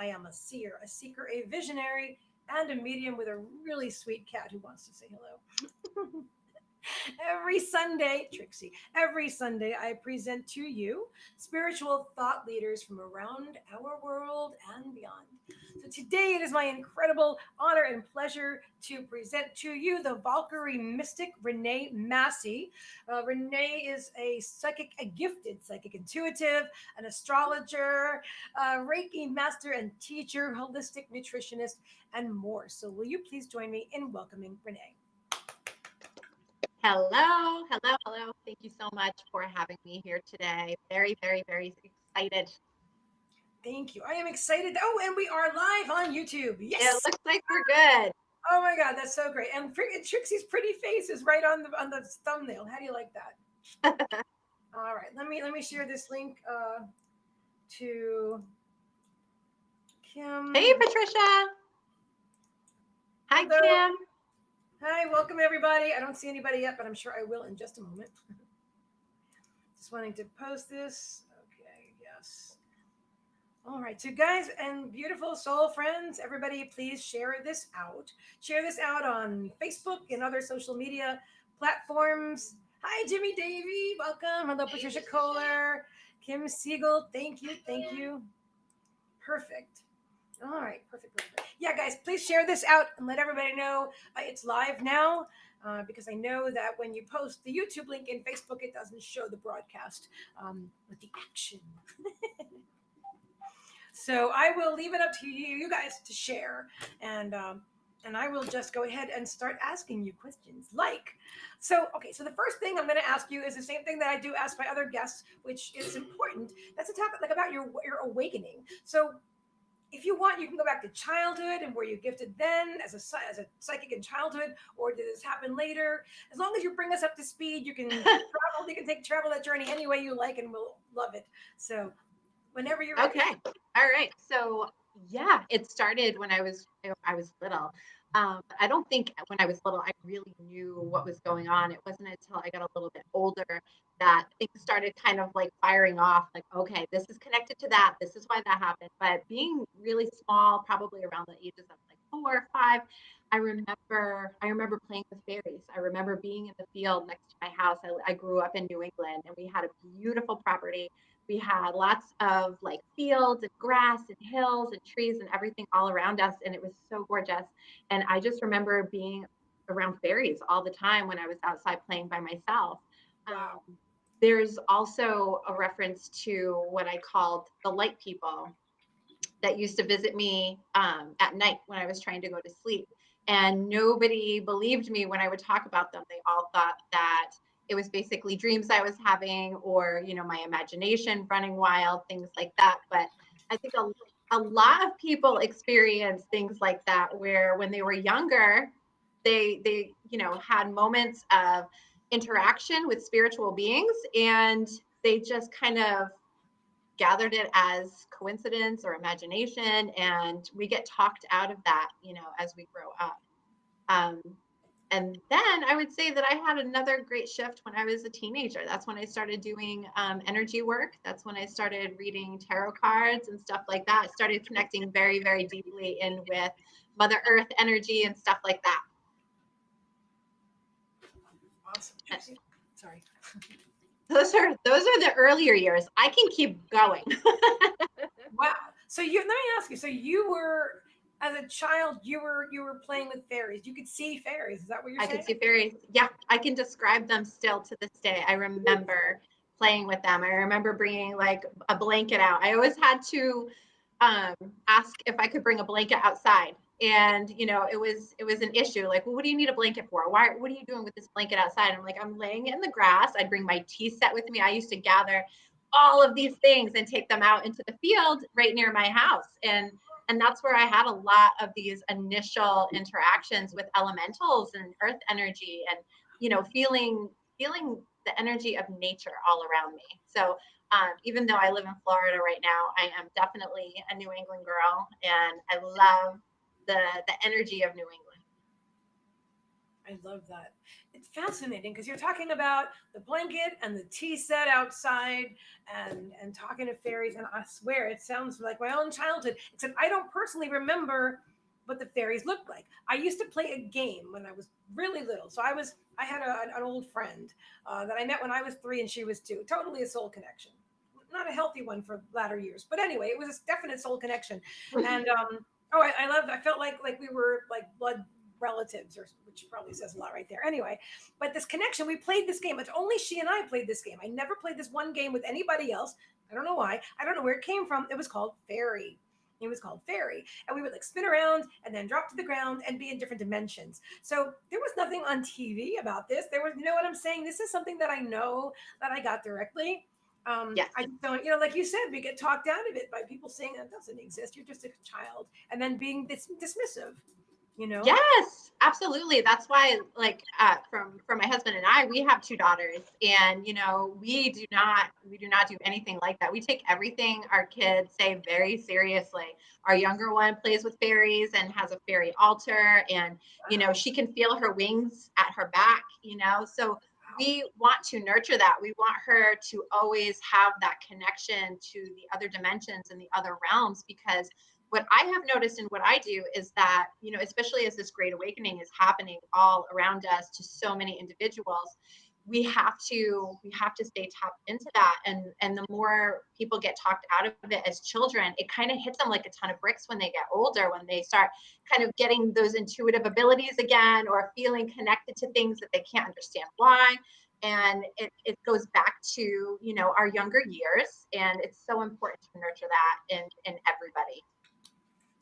I am a seer, a seeker, a visionary, and a medium with a really sweet cat who wants to say hello. Every Sunday, Trixie, every Sunday I present to you spiritual thought leaders from around our world and beyond. So today it is my incredible honor and pleasure to present to you the Valkyrie mystic Renee Masse. Renee is a psychic, a gifted psychic intuitive, an astrologer, a Reiki master and teacher, holistic nutritionist, and more. So will you please join me in welcoming Renee? Hello, hello, hello. Thank you so much for having me here today. Very, very, very excited. Thank you. I am excited. Oh, and we are live on YouTube. Yes. It looks like we're good. Oh my God, that's so great. And Trixie's pretty face is right on the thumbnail. How do you like that? All right. Let me share this link to Kim. Hey, Patricia. Hi, Hello. Kim. Hi, welcome everybody. I don't see anybody yet, but I'm sure I will in just a moment. Just wanting to post this. Okay, yes. All right, so guys and beautiful soul friends, everybody, please share this out. Share this out on Facebook and other social media platforms. Hi, Jimmy Davey. Welcome. Hello, Patricia Kohler. Kim Siegel. Thank you. Thank you. Perfect. All right, perfect. Yeah, guys, please share this out and let everybody know it's live now. Because I know that when you post the YouTube link in Facebook, it doesn't show the broadcast with the action. So I will leave it up to you guys to share, and I will just go ahead and start asking you questions. So the first thing I'm going to ask you is the same thing that I do ask my other guests, which is important. That's a topic about your awakening. So if you want, you can go back to childhood and were you gifted then as a psychic in childhood, or did this happen later? As long as you bring us up to speed, you can travel. You can travel that journey any way you like, and we'll love it. So whenever you're ready. Okay. All right. So yeah, it started when I was little. I don't think when I was little I really knew what was going on. It wasn't until I got a little bit older that things started kind of like firing off. Like, okay, this is connected to that. This is why that happened. But being really small, probably around the ages of like 4 or 5, I remember playing with fairies. I remember being in the field next to my house. I grew up in New England, and we had a beautiful property. We had lots of like fields and grass and hills and trees and everything all around us. And it was so gorgeous. And I just remember being around fairies all the time when I was outside playing by myself. Wow. There's also a reference to what I called the light people that used to visit me at night when I was trying to go to sleep. And nobody believed me when I would talk about them. They all thought that it was basically dreams I was having, or, my imagination running wild, things like that. But I think a lot of people experience things like that, where when they were younger, they had moments of interaction with spiritual beings, and they just kind of gathered it as coincidence or imagination, and we get talked out of that, as we grow up. And then I would say that I had another great shift when I was a teenager. That's when I started doing energy work. That's when I started reading tarot cards and stuff like that. I started connecting very, very deeply in with Mother Earth energy and stuff like that. Awesome. Sorry. Those are the earlier years. I can keep going. Wow. So let me ask you. So you were, as a child, you were playing with fairies. You could see fairies. Is that what you're saying? I could see fairies. Yeah, I can describe them still to this day. I remember playing with them. I remember bringing like a blanket out. I always had to ask if I could bring a blanket outside. And, it was an issue. Like, well, what do you need a blanket for? What are you doing with this blanket outside? I'm like, I'm laying in the grass. I'd bring my tea set with me. I used to gather all of these things and take them out into the field right near my house. And that's where I had a lot of these initial interactions with elementals and earth energy, and, feeling the energy of nature all around me. So even though I live in Florida right now, I am definitely a New England girl, and I love the energy of New England. I love that. It's fascinating because you're talking about the blanket and the tea set outside and talking to fairies. And I swear it sounds like my own childhood, except I don't personally remember what the fairies looked like. I used to play a game when I was really little. So I had an old friend that I met when I was 3 and she was 2. Totally a soul connection. Not a healthy one for latter years, but anyway, it was a definite soul connection. And oh, I loved. I felt like we were like blood relatives, or which probably says a lot right there. Anyway, but this connection, we played this game. It's only she and I played this game. I never played this one game with anybody else. I don't know why. I don't know where it came from. It was called Fairy. It was called Fairy. And we would like spin around and then drop to the ground and be in different dimensions. So there was nothing on TV about this. There was, you know what I'm saying? This is something that I know that I got directly. Yes. I don't, you know, like you said, we get talked out of it by people saying that doesn't exist. You're just a child, and then being dismissive, you know? Yes, absolutely. That's why, like, from my husband and I, we have 2 daughters, and you know, we do not do anything like that. We take everything our kids say very seriously. Our younger one plays with fairies and has a fairy altar, and you know, she can feel her wings at her back. You know, so we want to nurture that. We want her to always have that connection to the other dimensions and the other realms, because what I have noticed and what I do is that, you know, especially as this great awakening is happening all around us to so many individuals, we have to stay tapped into that. And the more people get talked out of it as children, it kind of hits them like a ton of bricks when they get older, when they start kind of getting those intuitive abilities again, or feeling connected to things that they can't understand why. And it goes back to, you know, our younger years. And it's so important to nurture that in everybody.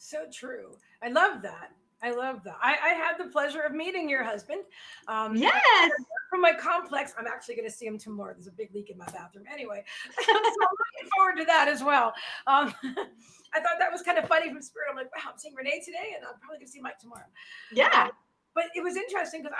So true. I love that. I love that. I had the pleasure of meeting your husband. Yes. From my complex, I'm actually going to see him tomorrow. There's a big leak in my bathroom. Anyway, so I'm looking forward to that as well. I thought that was kind of funny from Spirit. I'm like, wow, I'm seeing Renee today, and I'm probably going to see Mike tomorrow. Yeah. But it was interesting because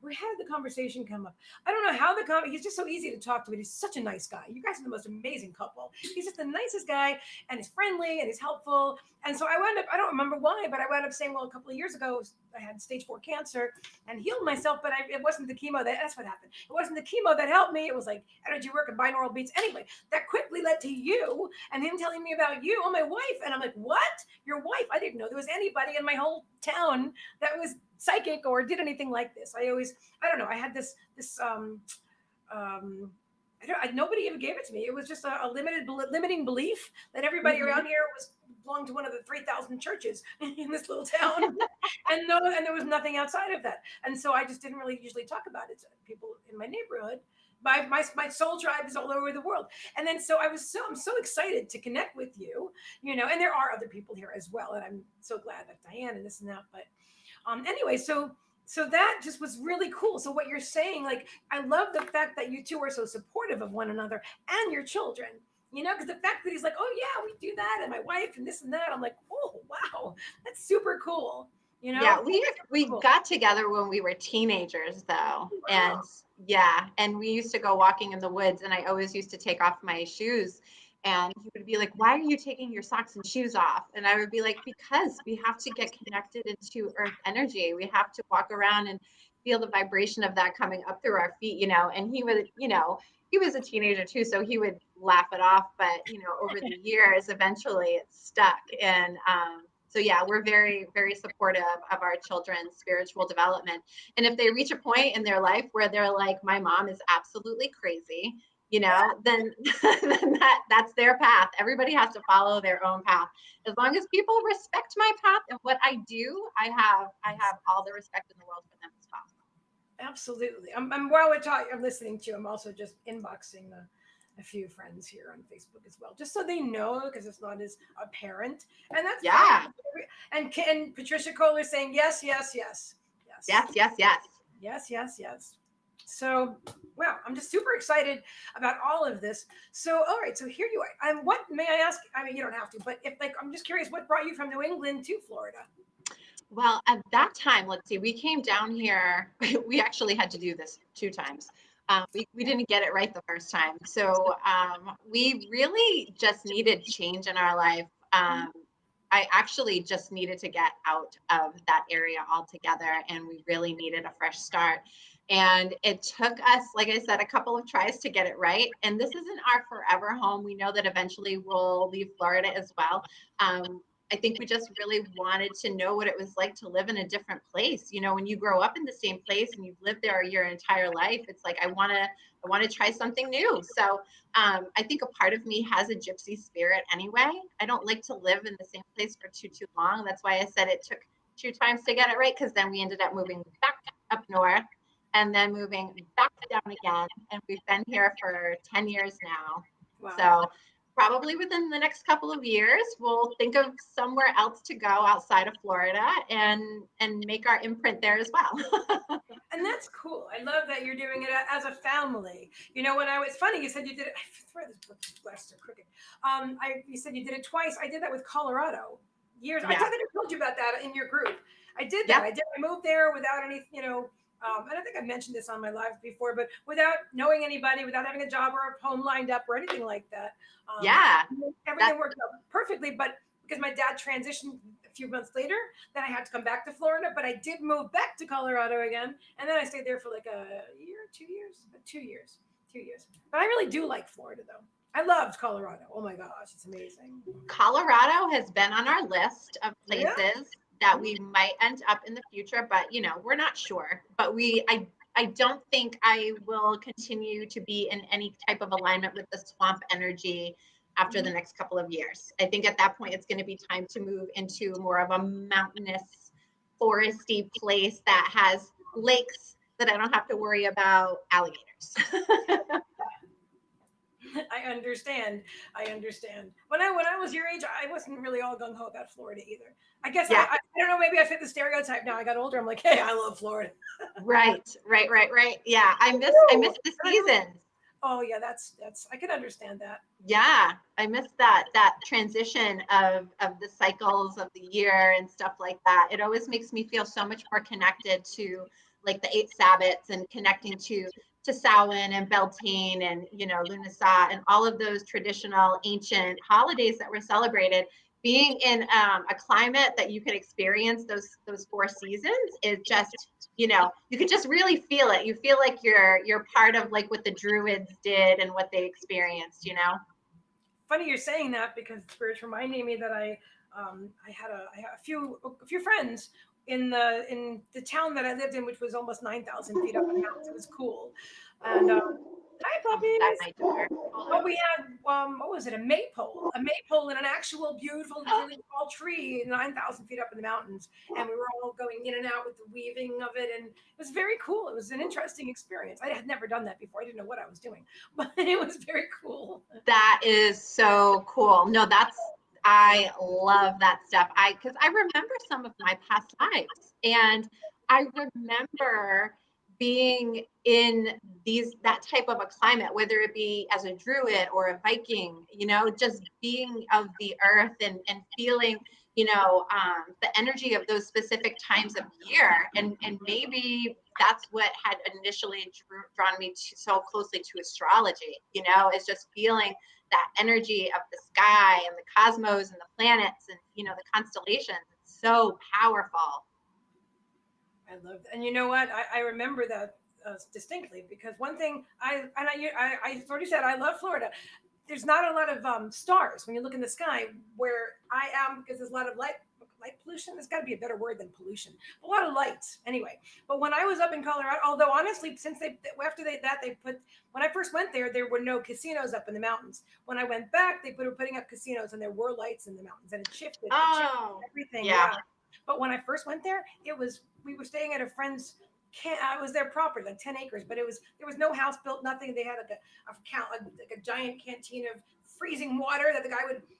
we had the conversation come up. I don't know how he's just so easy to talk to, but he's such a nice guy. You guys are the most amazing couple. He's just the nicest guy, and he's friendly and he's helpful. And so I wound up, I don't remember why, but I wound up saying, well, a couple of years ago, I had stage 4 cancer and healed myself, but it wasn't the chemo that's what happened. It wasn't the chemo that helped me. It was like energy work and binaural beats. Anyway, that quickly led to you and him telling me about you, oh, my wife. And I'm like, what? Your wife? I didn't know there was anybody in my whole town that was psychic or did anything like this. I don't know. I had this nobody even gave it to me. It was just a limiting belief that everybody around here belonged to one of the 3,000 churches in this little town, and there was nothing outside of that. And so I just didn't really usually talk about it to people in my neighborhood. My soul tribe is all over the world. And then so I'm so excited to connect with you, you know, and there are other people here as well. And I'm so glad that Diane and this and that, but anyway, so that just was really cool. So what you're saying, like, I love the fact that you two are so supportive of one another and your children, you know, because the fact that he's like, oh yeah, we do that, and my wife and this and that, I'm like, oh wow, that's super cool. You know? Yeah, we got together when we were teenagers though. Wow. And yeah, and we used to go walking in the woods, and I always used to take off my shoes, and he would be like, why are you taking your socks and shoes off? And I would be like, because we have to get connected into earth energy. We have to walk around and feel the vibration of that coming up through our feet, you know. And he would, you know, he was a teenager too, so he would laugh it off, but you know, over the years eventually it stuck. And so yeah, we're very, very supportive of our children's spiritual development. And if they reach a point in their life where they're like, my mom is absolutely crazy, you know, then that's their path. Everybody has to follow their own path. As long as people respect my path and what I do, I have all the respect in the world for them as well. Absolutely. While we're talking, I'm listening to you. I'm also just inboxing a few friends here on Facebook as well, just so they know, because it's not as apparent. And that's yeah. Fine. And Patricia Kohler saying yes, yes, yes, yes, yes, yes, yes, yes, yes, yes. So, wow, I'm just super excited about all of this. So, all right, so here you are. And what may I ask? I mean, you don't have to, but I'm just curious, what brought you from New England to Florida? Well, at that time, let's see, we came down here. We actually had to do this 2 times. We didn't get it right the first time. So we really just needed change in our life. I actually just needed to get out of that area altogether, and we really needed a fresh start. And it took us, like I said, a couple of tries to get it right. And this isn't our forever home. We know that eventually we'll leave Florida as well. I think we just really wanted to know what it was like to live in a different place. You know, when you grow up in the same place and you've lived there your entire life, it's like, I want to try something new. So I think a part of me has a gypsy spirit anyway. I don't like to live in the same place for too long. That's why I said it took 2 times to get it right, because then we ended up moving back up north and then moving back down again. And we've been here for 10 years now. Wow. So probably within the next couple of years, we'll think of somewhere else to go outside of Florida and make our imprint there as well. And that's cool. I love that you're doing it as a family. You know, it's funny, you said you did it. I swear this book is blessed or crooked. You said you did it twice. I did that with Colorado years. Yeah. I thought I told you about that in your group. I did that. Yeah. I moved there without any, I don't think I mentioned this on my live before, but without knowing anybody, without having a job or a home lined up or anything like that. Everything worked out perfectly. But because my dad transitioned a few months later, then I had to come back to Florida, but I did move back to Colorado again. And then I stayed there for like a year, 2 years, 2 years. But I really do like Florida though. I loved Colorado. Oh my gosh, it's amazing. Colorado has been on our list of places that we might end up in the future, but we're not sure. But I don't think I will continue to be in any type of alignment with the swamp energy after the next couple of years. I think at that point, it's going to be time to move into more of a mountainous, foresty place that has lakes that I don't have to worry about alligators. I understand. When I was your age, I wasn't really all gung ho about Florida either. I guess I don't know. Maybe I fit the stereotype. Now I got older. I'm like, hey, I love Florida. Right. Yeah, I miss the seasons. Oh yeah, that's I can understand that. Yeah, I miss that transition of the cycles of the year and stuff like that. It always makes me feel so much more connected to like the 8 Sabbats and connecting to Samhain and Beltane and Lunasa and all of those traditional ancient holidays that were celebrated. Being in a climate that you can experience those 4 seasons is just, you could just really feel it. You feel like you're part of like what the Druids did and what they experienced, Funny you're saying that, because Spirit's reminding me that I had a few friends in the town that I lived in, which was almost 9,000 feet up in the mountains. It was cool. And hi, puppies. Oh, we had what was it? A maypole and an actual beautiful, really tall tree 9,000 feet up in the mountains, and we were all going in and out with the weaving of it, and it was very cool. It was an interesting experience. I had never done that before. I didn't know what I was doing, but it was very cool. That is so cool. No, I love that stuff. Because I remember some of my past lives, and I remember being in that type of a climate, whether it be as a Druid or a Viking, just being of the earth and feeling, the energy of those specific times of year. And maybe that's what had initially drawn me so closely to astrology, is just feeling that energy of the sky and the cosmos and the planets and, the constellations. It's so powerful. I love that. And you know what? I remember that distinctly, because one thing I already said, I love Florida. There's not a lot of stars when you look in the sky where I am, because there's a lot of light pollution. There's got to be a better word than pollution. A lot of lights, anyway. But when I was up in Colorado, although honestly, since they put, when I first went there were no casinos up in the mountains. When I went back, they were putting up casinos, and there were lights in the mountains, and it shifted. Everything. Yeah. But when I first went there, we were staying at a friend's it was their property, like 10 acres, but there was no house built, nothing. They had like a giant canteen of freezing water that the guy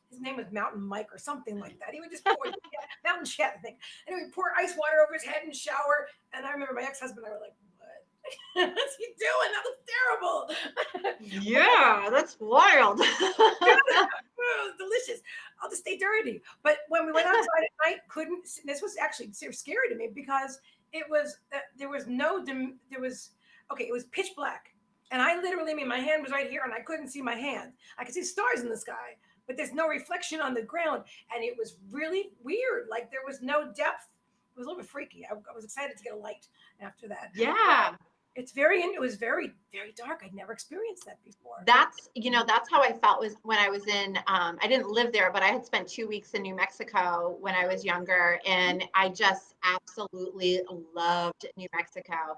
his name was Mountain Mike or something like that. He would just pour Mountain Chet, I think. And he would pour ice water over his head and shower. And I remember my ex-husband and I were like, what? What's he doing? That was terrible. Yeah, that's wild. Delicious. I'll just stay dirty. But when we went outside at night, this was actually scary to me, because it was pitch black. And I literally, my hand was right here and I couldn't see my hand. I could see stars in the sky, but there's no reflection on the ground. And it was really weird. Like there was no depth. It was a little bit freaky. I was excited to get a light after that. Yeah. It was very, very dark. I'd never experienced that before. That's, that's how I felt was when I was in, I didn't live there, but I had spent 2 weeks in New Mexico when I was younger. And I just absolutely loved New Mexico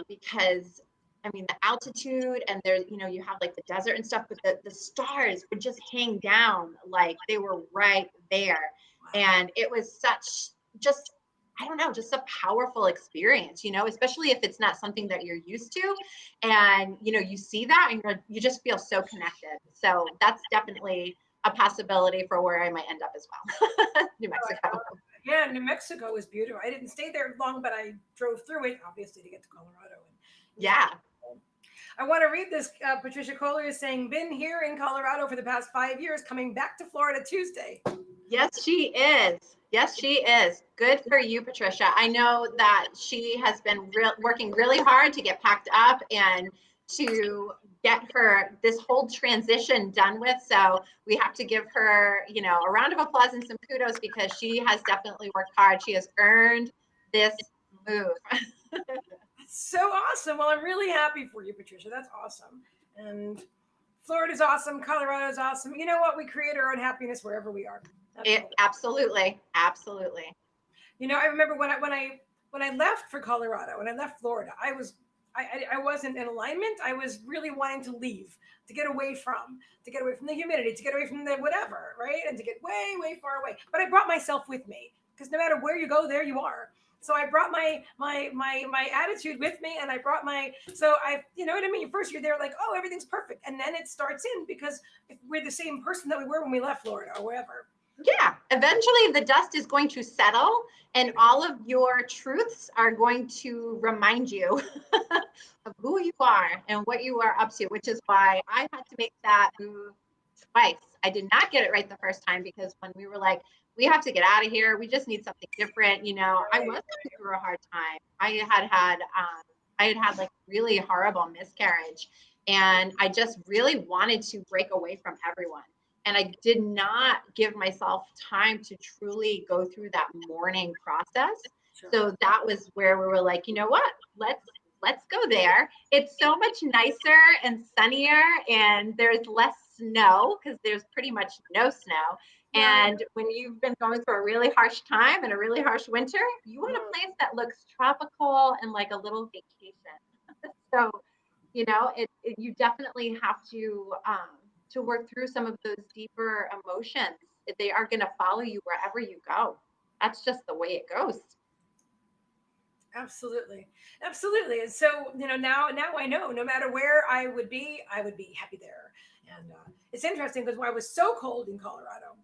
because I mean, the altitude and there's, you have like the desert and stuff, but the stars would just hang down like they were right there. And it was such just, I don't know, just a powerful experience, especially if it's not something that you're used to. And, you see that and you just feel so connected. So that's definitely a possibility for where I might end up as well. New Mexico. Yeah, New Mexico was beautiful. I didn't stay there long, but I drove through it, obviously, to get to Colorado. Yeah. I want to read this. Patricia Kohler is saying, been here in Colorado for the past 5 years, coming back to Florida Tuesday. Yes, she is. Yes, she is. Good for you, Patricia. I know that she has been working really hard to get packed up and to get this whole transition done with. So we have to give her, a round of applause and some kudos because she has definitely worked hard. She has earned this move. So awesome. Well, I'm really happy for you, Patricia. That's awesome. And Florida's awesome. Colorado's awesome. You know what? We create our own happiness wherever we are. Absolutely. I remember when I left for Colorado, when I left Florida, I wasn't in alignment. I was really wanting to leave, to get away from the humidity, to get away from the whatever, right? And to get way, way far away. But I brought myself with me because no matter where you go, there you are. So I brought my attitude with me, and I brought you know what I mean? First you're there like, oh, everything's perfect. And then it starts in because if we're the same person that we were when we left Florida or wherever. Yeah, eventually the dust is going to settle and all of your truths are going to remind you of who you are and what you are up to, which is why I had to make that move twice. I did not get it right the first time because when we were like, we have to get out of here, we just need something different. I was going through a hard time. I had like really horrible miscarriage and I just really wanted to break away from everyone. And I did not give myself time to truly go through that mourning process. Sure. So that was where we were like, you know what, let's go there. It's so much nicer and sunnier and there's less snow because there's pretty much no snow. And when you've been going through a really harsh time and a really harsh winter, you want a place that looks tropical and like a little vacation. So, you definitely have to work through some of those deeper emotions. They are going to follow you wherever you go. That's just the way it goes. Absolutely. And so, now I know no matter where I would be happy there. And it's interesting because when I was so cold in Colorado,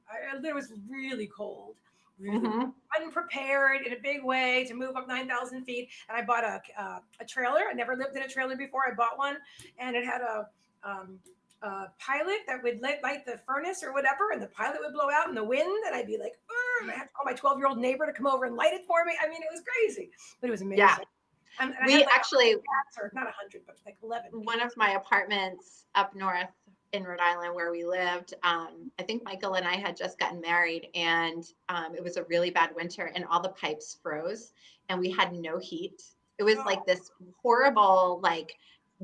it was really cold, really unprepared in a big way to move up 9,000 feet. And I bought a trailer. I never lived in a trailer before. I bought one and it had a pilot that would light the furnace or whatever, and the pilot would blow out in the wind, and I'd be like, and I had to call my 12-year-old neighbor to come over and light it for me. I mean, it was crazy, but it was amazing. Yeah. And we actually, not 100, but like 11. One of my apartments up north in Rhode Island where we lived, I think Michael and I had just gotten married, and it was a really bad winter, and all the pipes froze, and we had no heat. It was like this horrible, like,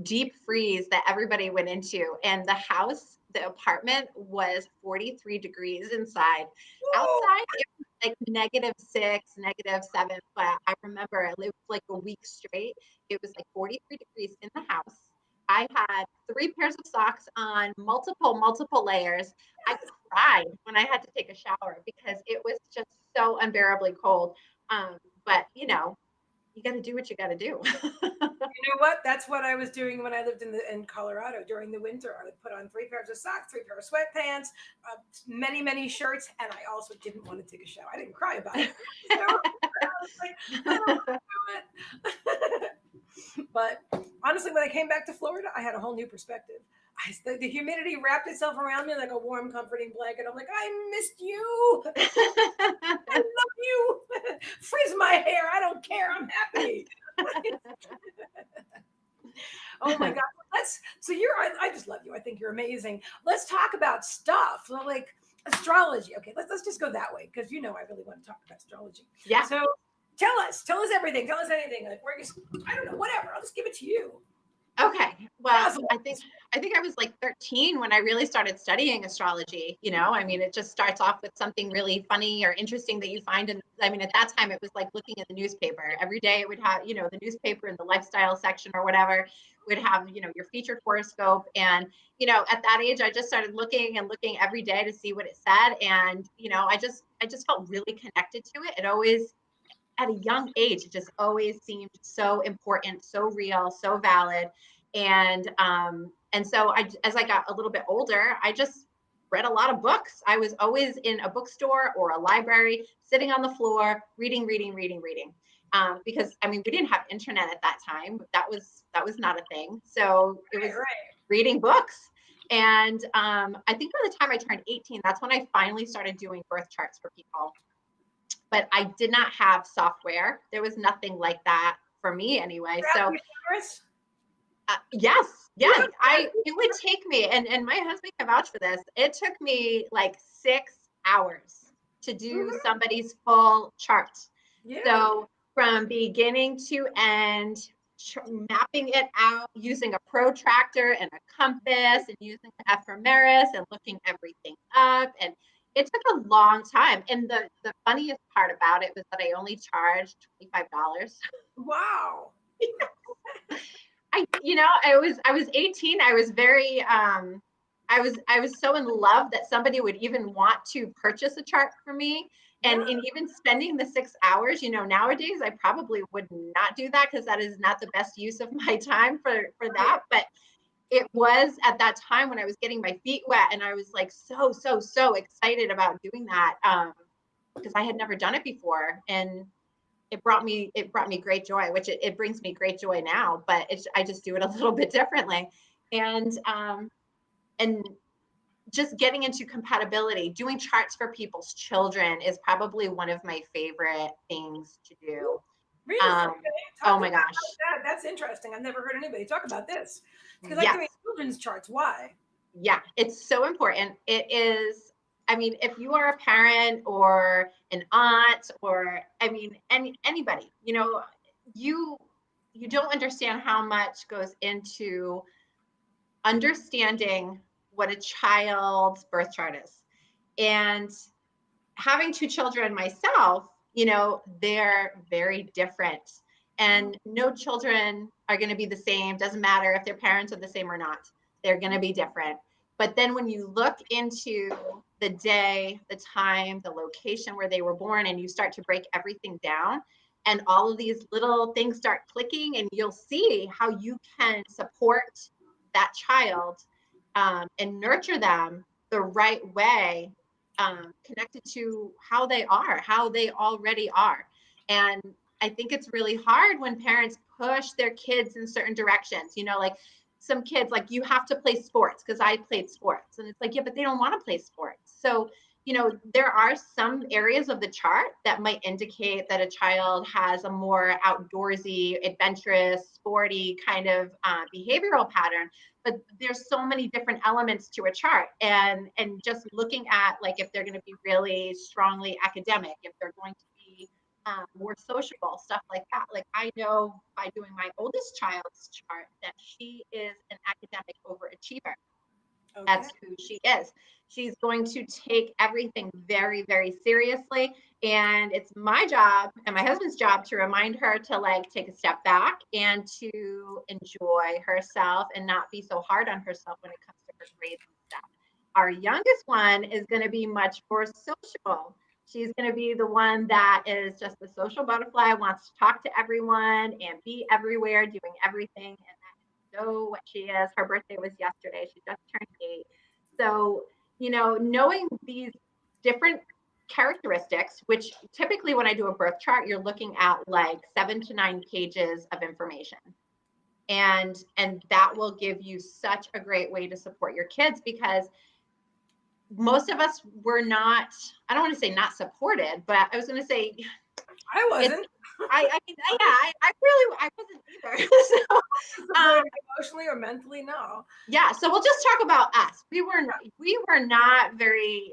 deep freeze that everybody went into, and the apartment was 43 degrees inside. Whoa. Outside it was like -6, -7, but I remember it was like a week straight. It was like 43 degrees in the house. I had 3 pairs of socks on, multiple layers. I cried when I had to take a shower because it was just so unbearably cold. But you got to do what you got to do. You know what? That's what I was doing when I lived in Colorado during the winter. I would put on 3 pairs of socks, 3 pairs of sweatpants, many shirts, and I also didn't want to take a shower. I didn't cry about it. I was like, I don't want to do it. But honestly, when I came back to Florida, I had a whole new perspective. The humidity wrapped itself around me like a warm, comforting blanket. I'm like, I missed you. I love you. Frizz my hair. I don't care. I'm happy. Oh my God. So I just love you. I think you're amazing. Let's talk about stuff like astrology. Okay, let's just go that way because I really want to talk about astrology. Yeah. So tell us everything. Tell us anything. Like where you, I don't know, whatever. I'll just give it to you. Okay. Well, I think I was like 13 when I really started studying astrology. I mean, it just starts off with something really funny or interesting that you find. And I mean, at that time, it was like looking at the newspaper. Every day it would have, the newspaper in the lifestyle section or whatever would have, your featured horoscope. And, at that age, I just started looking every day to see what it said. And, I just felt really connected to it. It always, at a young age, it just always seemed so important, so real, so valid. And so as I got a little bit older, I just read a lot of books. I was always in a bookstore or a library, sitting on the floor, reading. Because I mean, we didn't have internet at that time. That was not a thing. So it was reading books. And I think by the time I turned 18, that's when I finally started doing birth charts for people. But I did not have software. There was nothing like that for me anyway. So yes. It would take me, and my husband can vouch for this. It took me like 6 hours to do somebody's full chart. Yeah. So from beginning to end, mapping it out using a protractor and a compass and using the ephemeris and looking everything up. And it took a long time. And the funniest part about it was that I only charged $25. Wow. I was 18. I was very, I was so in love that somebody would even want to purchase a chart for me. And in even spending the 6 hours, nowadays I probably would not do that because that is not the best use of my time for that. But it was at that time when I was getting my feet wet and I was like so excited about doing that because I had never done it before. And it brought me great joy, which it brings me great joy now, but I just do it a little bit differently. And just getting into compatibility, doing charts for people's children is probably one of my favorite things to do. Really? Oh my gosh. That's interesting. I've never heard anybody talk about this. Because I doing children's charts. Why? Yeah, it's so important. It is. I mean, if you are a parent or an aunt or anybody, you don't understand how much goes into understanding what a child's birth chart is. And having 2 children myself, they're very different. And no children are going to be the same. Doesn't matter if their parents are the same or not. They're going to be different. But then when you look into the day, the time, the location where they were born, and you start to break everything down, and all of these little things start clicking, and you'll see how you can support that child and nurture them the right way, connected to how they already are. And I think it's really hard when parents push their kids in certain directions, like some kids, like, you have to play sports because I played sports. And it's like, yeah, but they don't want to play sports. So, there are some areas of the chart that might indicate that a child has a more outdoorsy, adventurous, sporty kind of behavioral pattern. But there's so many different elements to a chart. And just looking at, like, if they're going to be really strongly academic, if they're going to be more sociable, stuff like that. Like, I know by doing my oldest child's chart that she is an academic overachiever. Okay. That's who she is. She's going to take everything very, very seriously. And it's my job and my husband's job to remind her to, like, take a step back and to enjoy herself and not be so hard on herself when it comes to her grades and stuff. Our youngest one is going to be much more sociable. She's going to be the one that is just a social butterfly, wants to talk to everyone and be everywhere, doing everything. And that is so what she is. Her birthday was yesterday. She just turned 8. So, knowing these different characteristics, which typically when I do a birth chart, you're looking at like 7 to 9 pages of information. And that will give you such a great way to support your kids, because most of us were not, I don't want to say not supported, but I was going to say I wasn't. I wasn't either. So, um, Supported emotionally or mentally? No. yeah. So we'll just talk about us. We were not very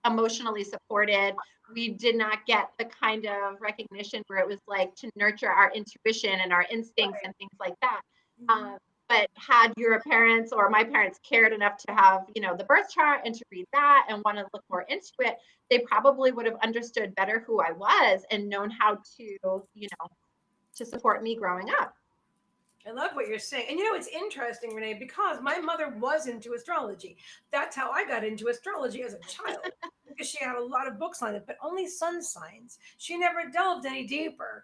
emotionally supported. We did not get the kind of recognition where it was like to nurture our intuition and our instincts and things like that. Mhm. But had your parents or my parents cared enough to have, the birth chart and to read that and want to look more into it, they probably would have understood better who I was and known how to support me growing up. I love what you're saying. And it's interesting, Renee, because my mother was into astrology. That's how I got into astrology as a child, because she had a lot of books on it, but only sun signs. She never delved any deeper.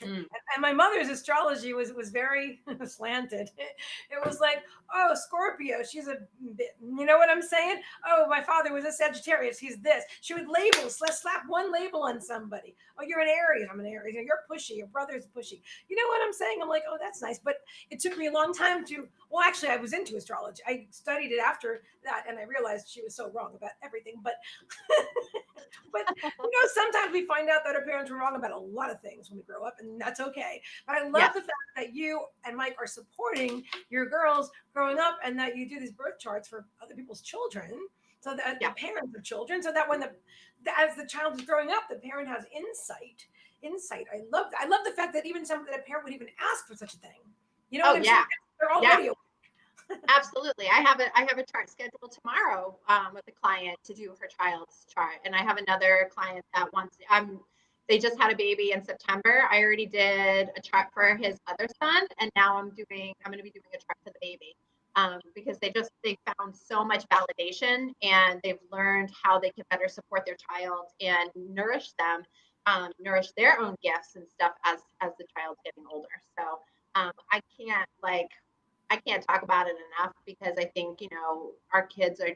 Mm. And my mother's astrology was very slanted. It was like, oh, Scorpio, she's a bit, you know what I'm saying? Oh, my father was a Sagittarius, he's this. She would let's slap one label on somebody. Oh, you're an Aries, I'm an Aries. You're pushy, your brother's pushy. You know what I'm saying? I'm like, oh, that's nice. But it took me a long time well, actually, I was into astrology. I studied it after that, and I realized she was so wrong about everything. But but sometimes we find out that our parents were wrong about a lot of things when we grow up, and that's okay. But I love Yes. the fact that you and Mike are supporting your girls growing up, and that you do these birth charts for other people's children, so that the Yeah. parents of children, so that as the child is growing up, the parent has insight. I love the fact that even that a parent would even ask for such a thing. You know what Oh, I'm saying? yeah. They're Yeah. already. Absolutely. I have a chart scheduled tomorrow with a client to do her child's chart, and I have another client that wants. They just had a baby in September. I already did a chart for his other son, and now I'm going to be doing a chart for the baby, because they found so much validation, and they've learned how they can better support their child and nourish them, nourish their own gifts and stuff as the child's getting older. So I can't talk about it enough, because I think, our kids are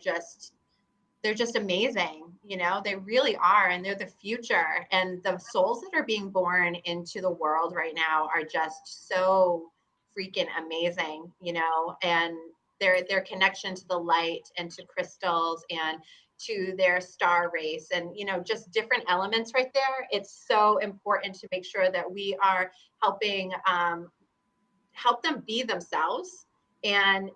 they're just amazing. They really are. And they're the future. And the souls that are being born into the world right now are just so freaking amazing, and their connection to the light and to crystals and to their star race and, just different elements right there. It's so important to make sure that we are helping help them be themselves and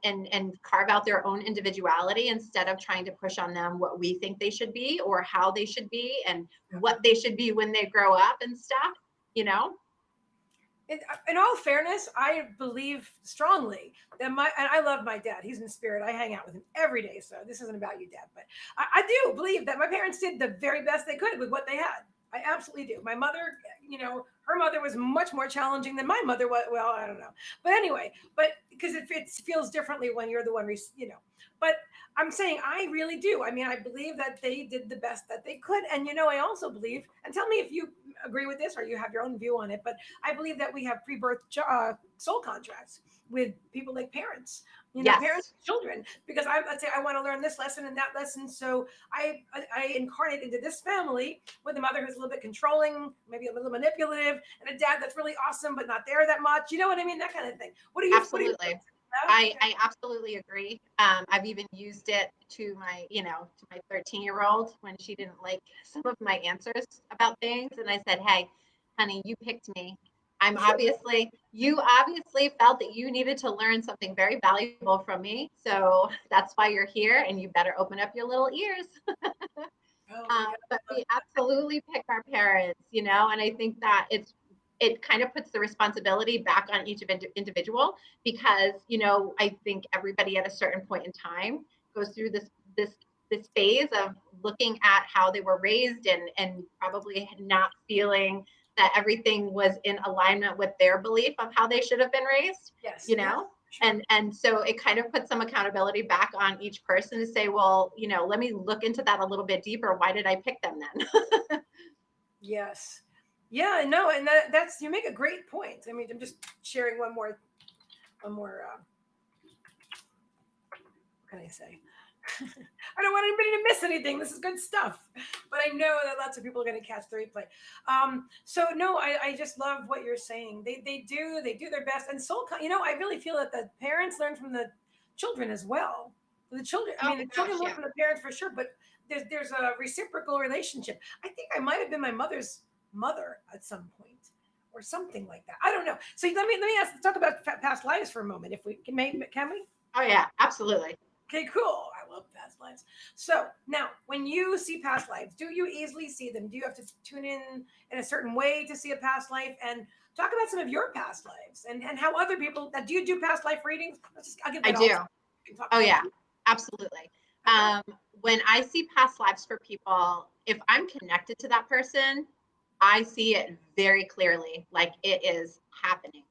carve out their own individuality instead of trying to push on them what we think they should be or how they should be and what they should be when they grow up and stuff, In all fairness, I believe strongly that and I love my dad. He's in spirit. I hang out with him every day. So this isn't about you, Dad, but I do believe that my parents did the very best they could with what they had. I absolutely do. My mother, her mother was much more challenging than my mother was. Well, I don't know. But anyway, because it feels differently when you're the one, But I'm saying I really do. I mean, I believe that they did the best that they could. And, I also believe, and tell me if you agree with this or you have your own view on it, but I believe that we have pre-birth soul contracts with people like parents, parents, Yes. children, because let's say I want to learn this lesson and that lesson. So I incarnate into this family with a mother who's a little bit controlling, maybe a little manipulative, and a dad that's really awesome, but not there that much. You know what I mean? That kind of thing. Absolutely. I absolutely agree. I've even used it to my 13-year-old when she didn't like some of my answers about things. And I said, hey, honey, you picked me. You obviously felt that you needed to learn something very valuable from me. So that's why you're here, and you better open up your little ears. But we absolutely pick our parents, and I think that it kind of puts the responsibility back on each individual, because I think everybody at a certain point in time goes through this phase of looking at how they were raised and probably not feeling that everything was in alignment with their belief of how they should have been raised. Yes. Sure. And so it kind of puts some accountability back on each person to say, well, let me look into that a little bit deeper. Why did I pick them then? Yes. Yeah, no, and that's you make a great point. I mean, I'm just sharing one more what can I say? I don't want anybody to miss anything. This is good stuff. But I know that lots of people are going to catch the replay. So no, I just love what you're saying. They do their best. And I really feel that the parents learn from the children as well. The children, I mean, the children learn from the parents for sure, but there's a reciprocal relationship. I think I might have been my mother's mother at some point or something like that. I don't know. So let me talk about past lives for a moment. If we can we? Oh yeah, absolutely. Okay, cool. I love past lives. So now, when you see past lives, do you easily see them? Do you have to tune in a certain way to see a past life? And talk about some of your past lives and how other people. Do you do past life readings? I'll give I that all. do. Oh yeah, absolutely. Okay. When I see past lives for people, if I'm connected to that person, I see it very clearly, like it is happening.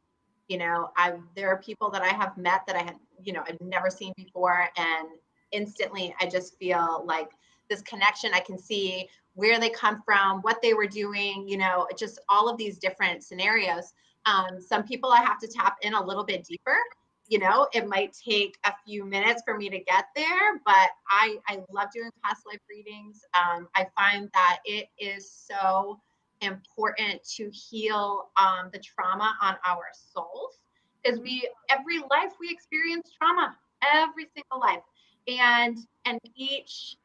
There are people that I have met that I had, I've never seen before, and instantly I just feel like this connection. I can see where they come from, what they were doing, just all of these different scenarios. Some people I have to tap in a little bit deeper. It might take a few minutes for me to get there, but I love doing past life readings. I find that it is so important to heal the trauma on our souls, because every life we experience trauma, every single life, and each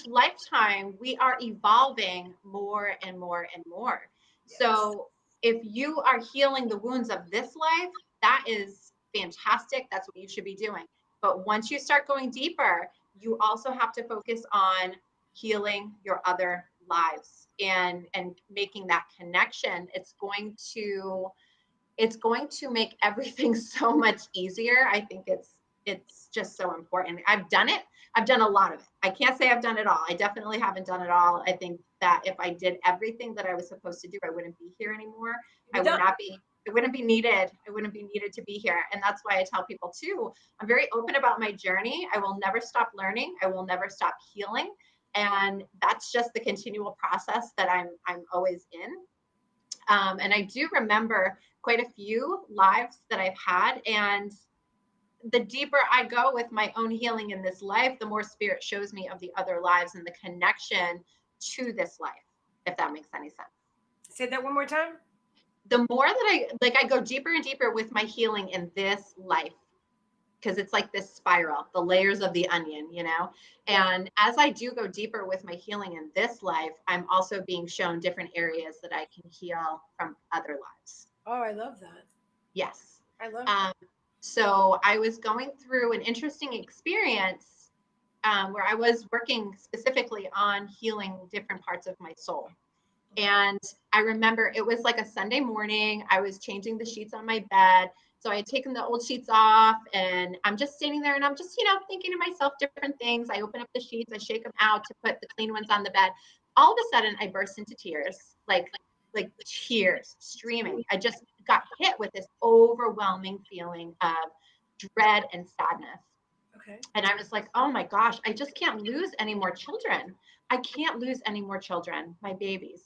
lifetime we are evolving more and more and more. Yes. So if you are healing the wounds of this life, that is fantastic. That's what you should be doing. But once you start going deeper, you also have to focus on healing your other lives and making that connection. It's going to make everything so much easier. I think it's just so important. I've done it. I've done a lot of it. I can't say I've done it all. I definitely haven't done it all. I think that if I did everything that I was supposed to do, I wouldn't be here anymore. I wouldn't be needed. I wouldn't be needed to be here. And that's why I tell people too, I'm very open about my journey. I will never stop learning. I will never stop healing. And that's just the continual process that I'm always in. And I do remember quite a few lives that I've had. And the deeper I go with my own healing in this life, the more spirit shows me of the other lives and the connection to this life, if that makes any sense. Say that one more time. The more that I go deeper and deeper with my healing in this life, because it's like this spiral, the layers of the onion, And as I do go deeper with my healing in this life, I'm also being shown different areas that I can heal from other lives. Oh, I love that. Yes. I love that. So I was going through an interesting experience where I was working specifically on healing different parts of my soul. And I remember it was like a Sunday morning. I was changing the sheets on my bed. So I had taken the old sheets off, and I'm just standing there and I'm just, thinking to myself different things. I open up the sheets, I shake them out to put the clean ones on the bed. All of a sudden I burst into tears, like tears streaming. I just got hit with this overwhelming feeling of dread and sadness. Okay. And I was like, oh my gosh, I just can't lose any more children. I can't lose any more children, my babies.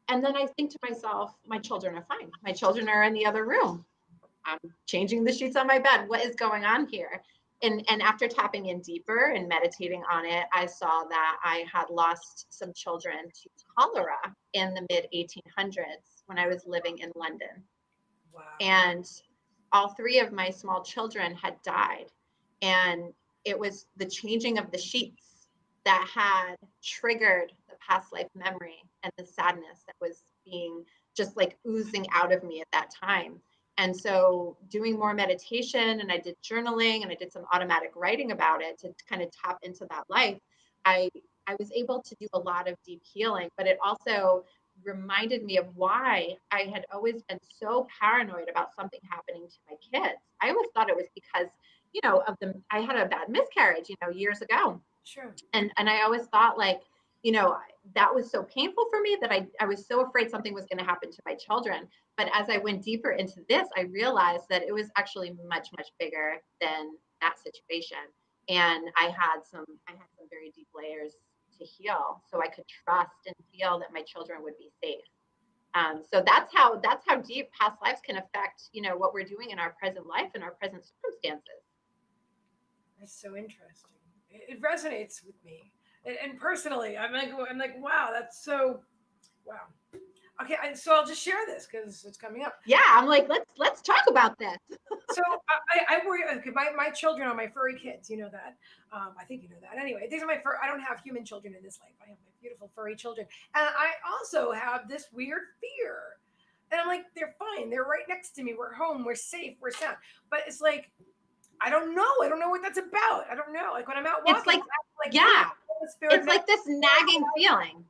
And then I think to myself, my children are fine. My children are in the other room. I'm changing the sheets on my bed. What is going on here? And after tapping in deeper and meditating on it, I saw that I had lost some children to cholera in the mid 1800s when I was living in London. Wow. And all three of my small children had died. And it was the changing of the sheets that had triggered the past life memory and the sadness that was being just like oozing out of me at that time. And so doing more meditation, and I did journaling, and I did some automatic writing about it to kind of tap into that life. I was able to do a lot of deep healing, but it also reminded me of why I had always been so paranoid about something happening to my kids. I always thought it was because, I had a bad miscarriage, years ago. Sure. And I always thought like, that was so painful for me that I was so afraid something was going to happen to my children. But as I went deeper into this, I realized that it was actually much, much bigger than that situation. And I had some very deep layers to heal, so I could trust and feel that my children would be safe. So that's how deep past lives can affect, what we're doing in our present life and our present circumstances. That's so interesting. It resonates with me, and personally, I'm like, wow, that's so, wow. Okay, so I'll just share this because it's coming up. Yeah, I'm like, let's talk about this. So I worry. Okay, my children are my furry kids. You know that. I think you know that. Anyway, these are my fur. I don't have human children in this life. I have my beautiful furry children, and I also have this weird fear. And I'm like, they're fine. They're right next to me. We're home. We're safe. We're sound. But it's like, I don't know. I don't know what that's about. I don't know. Like when I'm out It's walking, like, I'm like, hey, yeah, spirit, it's like this nagging feeling.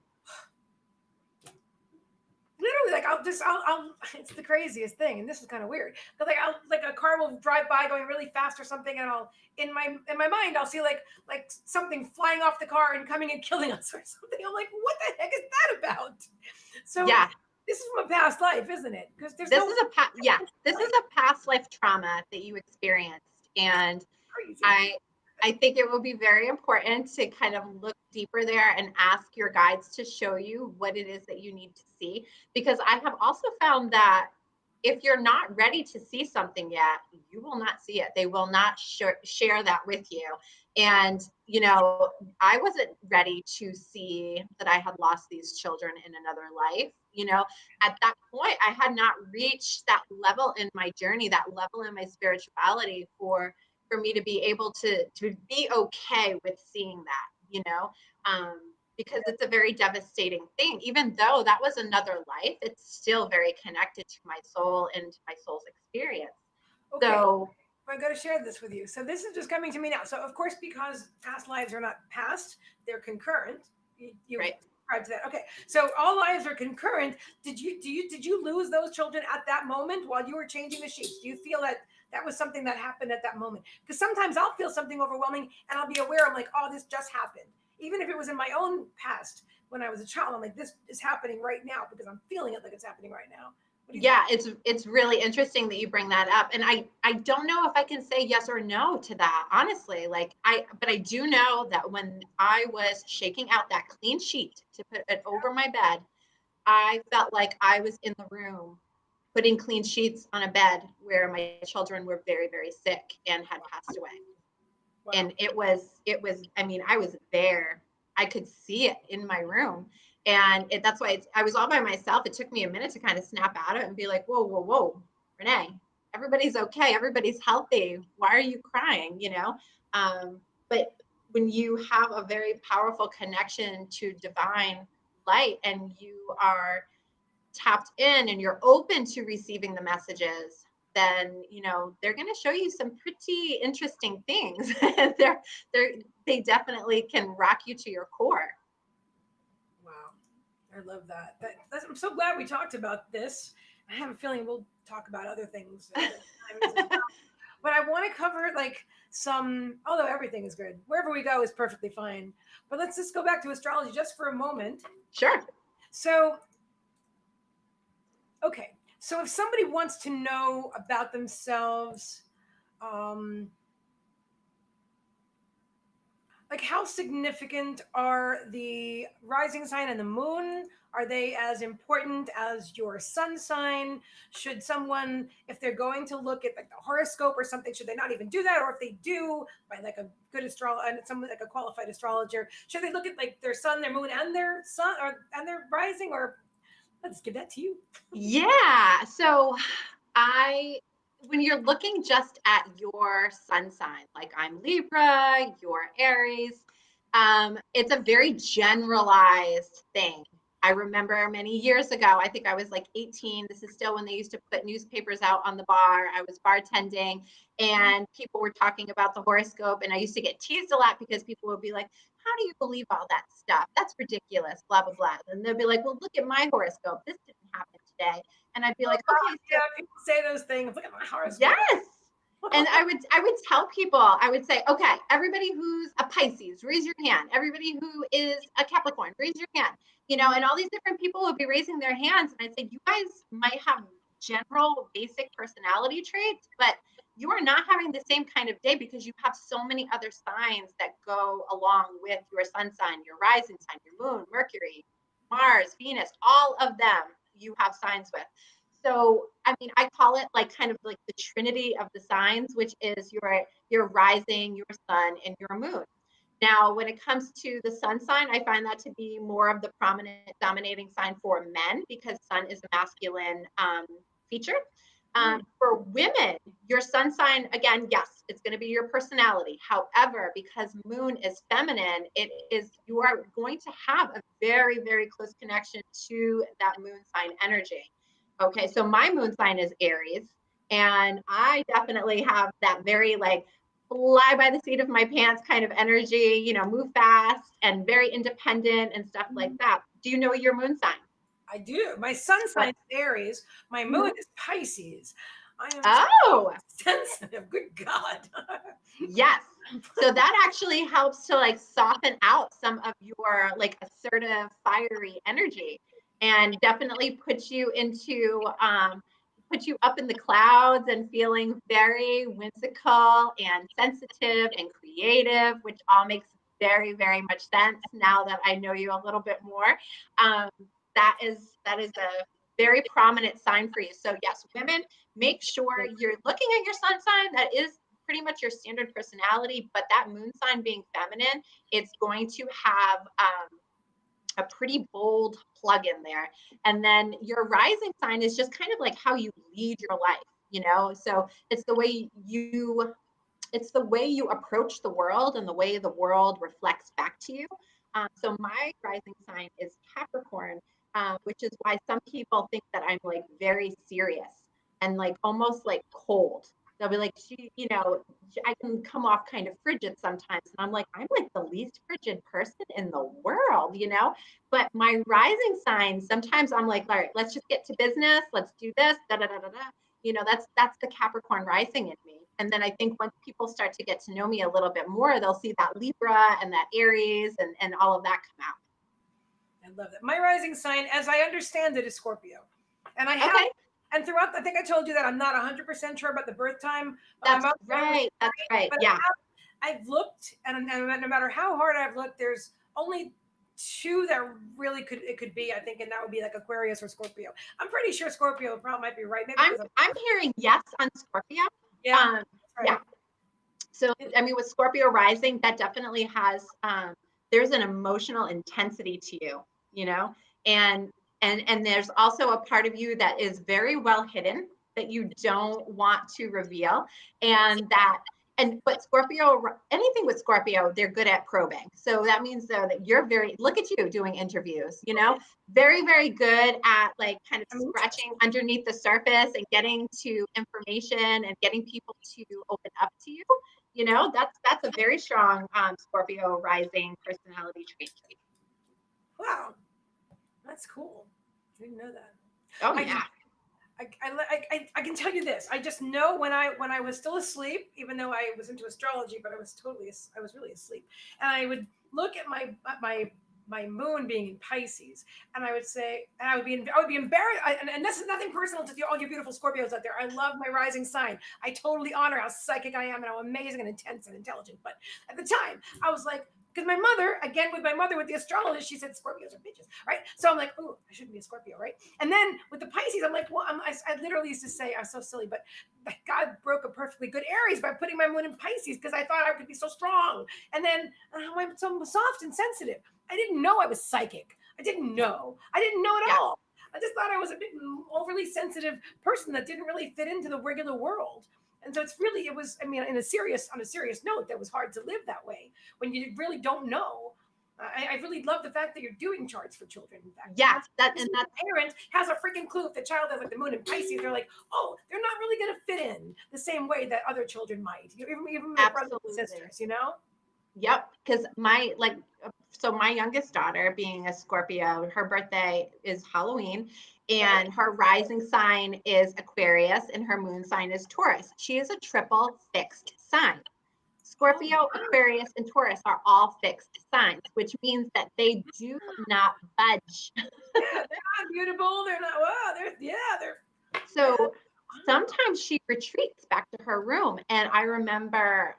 literally, like I'll it's the craziest thing, and this is kind of weird, but like I'll, like a car will drive by going really fast or something, and I'll in my mind I'll see like something flying off the car and coming and killing us or something. I'm like, what the heck is that about? So Yeah, this is from a past life, isn't it? Because there's this no is this is a past life trauma that you experienced, and crazy. I think it will be very important to kind of look deeper there and ask your guides to show you what it is that you need to see. Because I have also found that if you're not ready to see something yet, you will not see it. They will not share that with you. And, you know, I wasn't ready to see that I had lost these children in another life. You know, at that point, I had not reached that level in my journey, that level in my spirituality for me to be able to be okay with seeing that, you know, because it's a very devastating thing. Even though that was another life, it's still very connected to my soul and my soul's experience. Okay. So I'm going to share this with you. So this is just coming to me now. So of course, because past lives are not past, they're concurrent. You right. subscribe to that. Okay. So all lives are concurrent. Did you lose those children at that moment while you were changing the sheets? Do you feel that that was something that happened at that moment? Because sometimes I'll feel something overwhelming and I'll be aware. I'm like, oh, this just happened. Even if it was in my own past when I was a child, I'm like, this is happening right now because I'm feeling it like it's happening right now. Yeah, it's really interesting that you bring that up. And I don't know if I can say yes or no to that, honestly. But I do know that when I was shaking out that clean sheet to put it over my bed, I felt like I was in the room putting clean sheets on a bed where my children were very, very sick and had passed away. Wow. And it was, I mean, I was there. I could see it in my room. And that's why I was all by myself. It took me a minute to kind of snap out of it and be like, whoa, whoa, whoa, Renee, everybody's okay. Everybody's healthy. Why are you crying? You know? But when you have a very powerful connection to divine light and you are tapped in and you're open to receiving the messages, then you know they're going to show you some pretty interesting things. They definitely can rock you to your core. Wow, I love that. I'm so glad we talked about this. I have a feeling we'll talk about other things at times as well. But I want to cover like some, although everything is good, wherever we go is perfectly fine. But let's just go back to astrology just for a moment. Sure. So, okay. So if somebody wants to know about themselves, um, like how significant are the rising sign and the moon? Are they as important as your sun sign? Should someone, if they're going to look at like the horoscope or something, should they not even do that? Or if they do, by like a good astrologer and someone like a qualified astrologer, should they look at like their sun, their moon, and their sun or and their rising? Or let's give that to you. Yeah. So when you're looking just at your sun sign, like I'm Libra, you're Aries, it's a very generalized thing. I remember many years ago, I think I was like 18. This is still when they used to put newspapers out on the bar. I was bartending and people were talking about the horoscope. And I used to get teased a lot because people would be like, how do you believe all that stuff? That's ridiculous, blah, blah, blah. And they'll be like, well, look at my horoscope. This didn't happen today. And I'd be like, okay, so Yeah, people say those things. Look at my horoscope. yes. And I would tell people, I would say, okay, everybody who's a Pisces, raise your hand. Everybody who is a Capricorn, raise your hand. You know, and all these different people would be raising their hands. And I'd say, you guys might have general basic personality traits, but you are not having the same kind of day because you have so many other signs that go along with your sun sign, your rising sign, your moon, Mercury, Mars, Venus, all of them you have signs with. So, I mean, I call it like kind of like the trinity of the signs, which is your rising, your sun, and your moon. Now, when it comes to the sun sign, I find that to be more of the prominent dominating sign for men, because sun is a masculine feature. For women, your sun sign, again, yes, it's going to be your personality. However, because moon is feminine, you are going to have a very, very close connection to that moon sign energy. Okay, so my moon sign is Aries, and I definitely have that very like fly by the seat of my pants kind of energy, you know, move fast and very independent and stuff like that. Do you know your moon sign? I do. My sun sign is Aries. My moon is Pisces. I am Oh, sensitive. Good God. yes. So that actually helps to like soften out some of your like assertive, fiery energy, and definitely put you up in the clouds and feeling very whimsical and sensitive and creative, which all makes very, very much sense now that I know you a little bit more. That is a very prominent sign for you. So yes, women, make sure you're looking at your sun sign. That is pretty much your standard personality, but that moon sign being feminine, it's going to have a pretty bold plug in there. And then your rising sign is just kind of like how you lead your life, you know? So it's the way you approach the world and the way the world reflects back to you. So my rising sign is Capricorn, which is why some people think that I'm like very serious and like almost like cold. They'll be like, I can come off kind of frigid sometimes. And I'm like, I'm like the least frigid person in the world, you know? But my rising sign, sometimes I'm like, all right, let's just get to business. Let's do this, da da da da da. You know, that's the Capricorn rising in me. And then I think once people start to get to know me a little bit more, they'll see that Libra and that Aries and all of that come out. I love that. My rising sign, as I understand it, is Scorpio. And I have, okay. And throughout, I think I told you that I'm not 100% sure about the birth time. That's right. That's right. But yeah. I've looked, and no matter how hard I've looked, there's only two that really could be, I think, and that would be like Aquarius or Scorpio. I'm pretty sure Scorpio probably might be right. Maybe I'm hearing yes on Scorpio. Yeah. Right. Yeah. So, I mean, with Scorpio rising, that definitely has, there's an emotional intensity to you, you know, and there's also a part of you that is very well hidden that you don't want to reveal. But Scorpio, anything with Scorpio, they're good at probing. So that means though that you're look at you doing interviews, you know, very, very good at like kind of scratching underneath the surface and getting to information and getting people to open up to you. You know, that's a very strong Scorpio rising personality trait. Wow, that's cool. I didn't know that. Oh yeah. I can tell you this. I just know when I was still asleep, even though I was into astrology, but I was really asleep. And I would look at my moon being in Pisces, and I would say, and I would be embarrassed. And this is nothing personal to all you beautiful Scorpios out there. I love my rising sign. I totally honor how psychic I am and how amazing and intense and intelligent. But at the time, I was like, because my mother, again, with the astrologist, she said Scorpios are bitches, right? So I'm like, oh, I shouldn't be a Scorpio, right? And then with the Pisces, I'm like, well, I literally used to say, I'm so silly, but God broke a perfectly good Aries by putting my moon in Pisces because I thought I could be so strong. And then I'm so soft and sensitive. I didn't know I was psychic. I didn't know at all. I just thought I was a bit overly sensitive person that didn't really fit into the regular world. And so on a serious note, that was hard to live that way when you really don't know. I really love the fact that you're doing charts for children. In fact, that parent has a freaking clue if the child has like the moon in Pisces. They're like, oh, they're not really going to fit in the same way that other children might. Even my brothers and sisters, you know. Yep, because my youngest daughter, being a Scorpio, her birthday is Halloween, and her rising sign is Aquarius, and her moon sign is Taurus. She is a triple fixed sign. Scorpio, Aquarius, and Taurus are all fixed signs, which means that they do not budge. Yeah, they're not mutable. They're not. Wow. They're. So. Sometimes she retreats back to her room. And I remember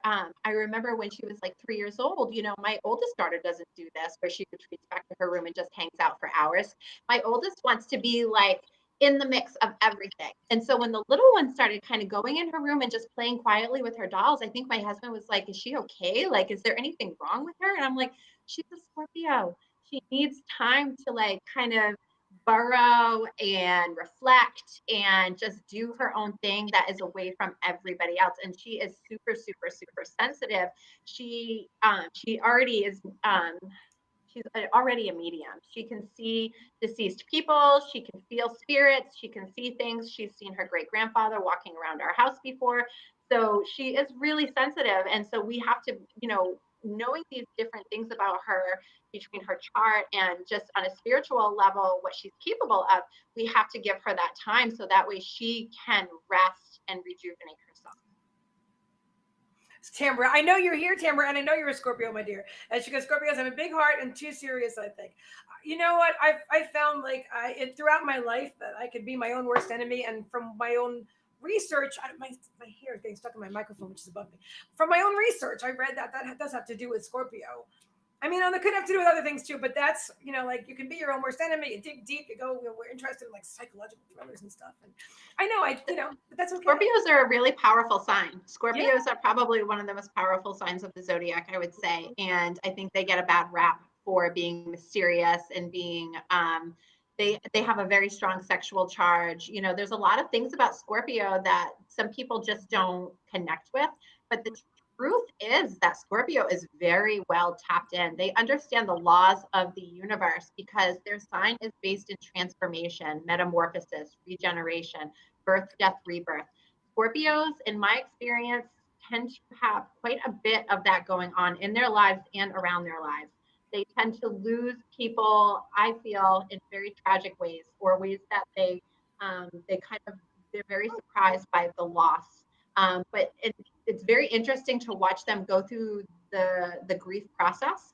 when she was like 3 years old, you know, my oldest daughter doesn't do this where she retreats back to her room and just hangs out for hours. My oldest wants to be like in the mix of everything. And so when the little one started kind of going in her room and just playing quietly with her dolls, I think my husband was like, is she okay? Like, is there anything wrong with her? And I'm like, she's a Scorpio. She needs time to like kind of burrow and reflect and just do her own thing that is away from everybody else. And she is super, super, super sensitive. She already is she's already a medium. She can see deceased people. She can feel spirits. She can see things. She's seen her great grandfather walking around our house before. So she is really sensitive. And so we have to, knowing these different things about her between her chart and just on a spiritual level, what she's capable of, we have to give her that time so that way she can rest and rejuvenate herself. Tamara, I know you're here, Tamara, and I know you're a Scorpio, my dear. And she goes, Scorpios have a big heart and too serious, I think. You know what? I found like throughout my life that I could be my own worst enemy, and from my own research, my hair is getting stuck in my microphone, which is above me. From my own research, I read that does have to do with Scorpio. I mean, it could have to do with other things too, but that's, like you can be your own worst enemy. You dig deep, you go, we're interested in like psychological thrillers and stuff. And I know, but that's okay. Scorpios are a really powerful sign. Scorpios are probably one of the most powerful signs of the zodiac, I would say. And I think they get a bad rap for being mysterious and being, they have a very strong sexual charge. There's a lot of things about Scorpio that some people just don't connect with, but the truth is that Scorpio is very well tapped in. They understand the laws of the universe because their sign is based in transformation, metamorphosis, regeneration, birth, death, rebirth. Scorpios, in my experience, tend to have quite a bit of that going on in their lives and around their lives. They tend to lose people, I feel, in very tragic ways, or ways that they're very surprised by the loss. But it's very interesting to watch them go through the grief process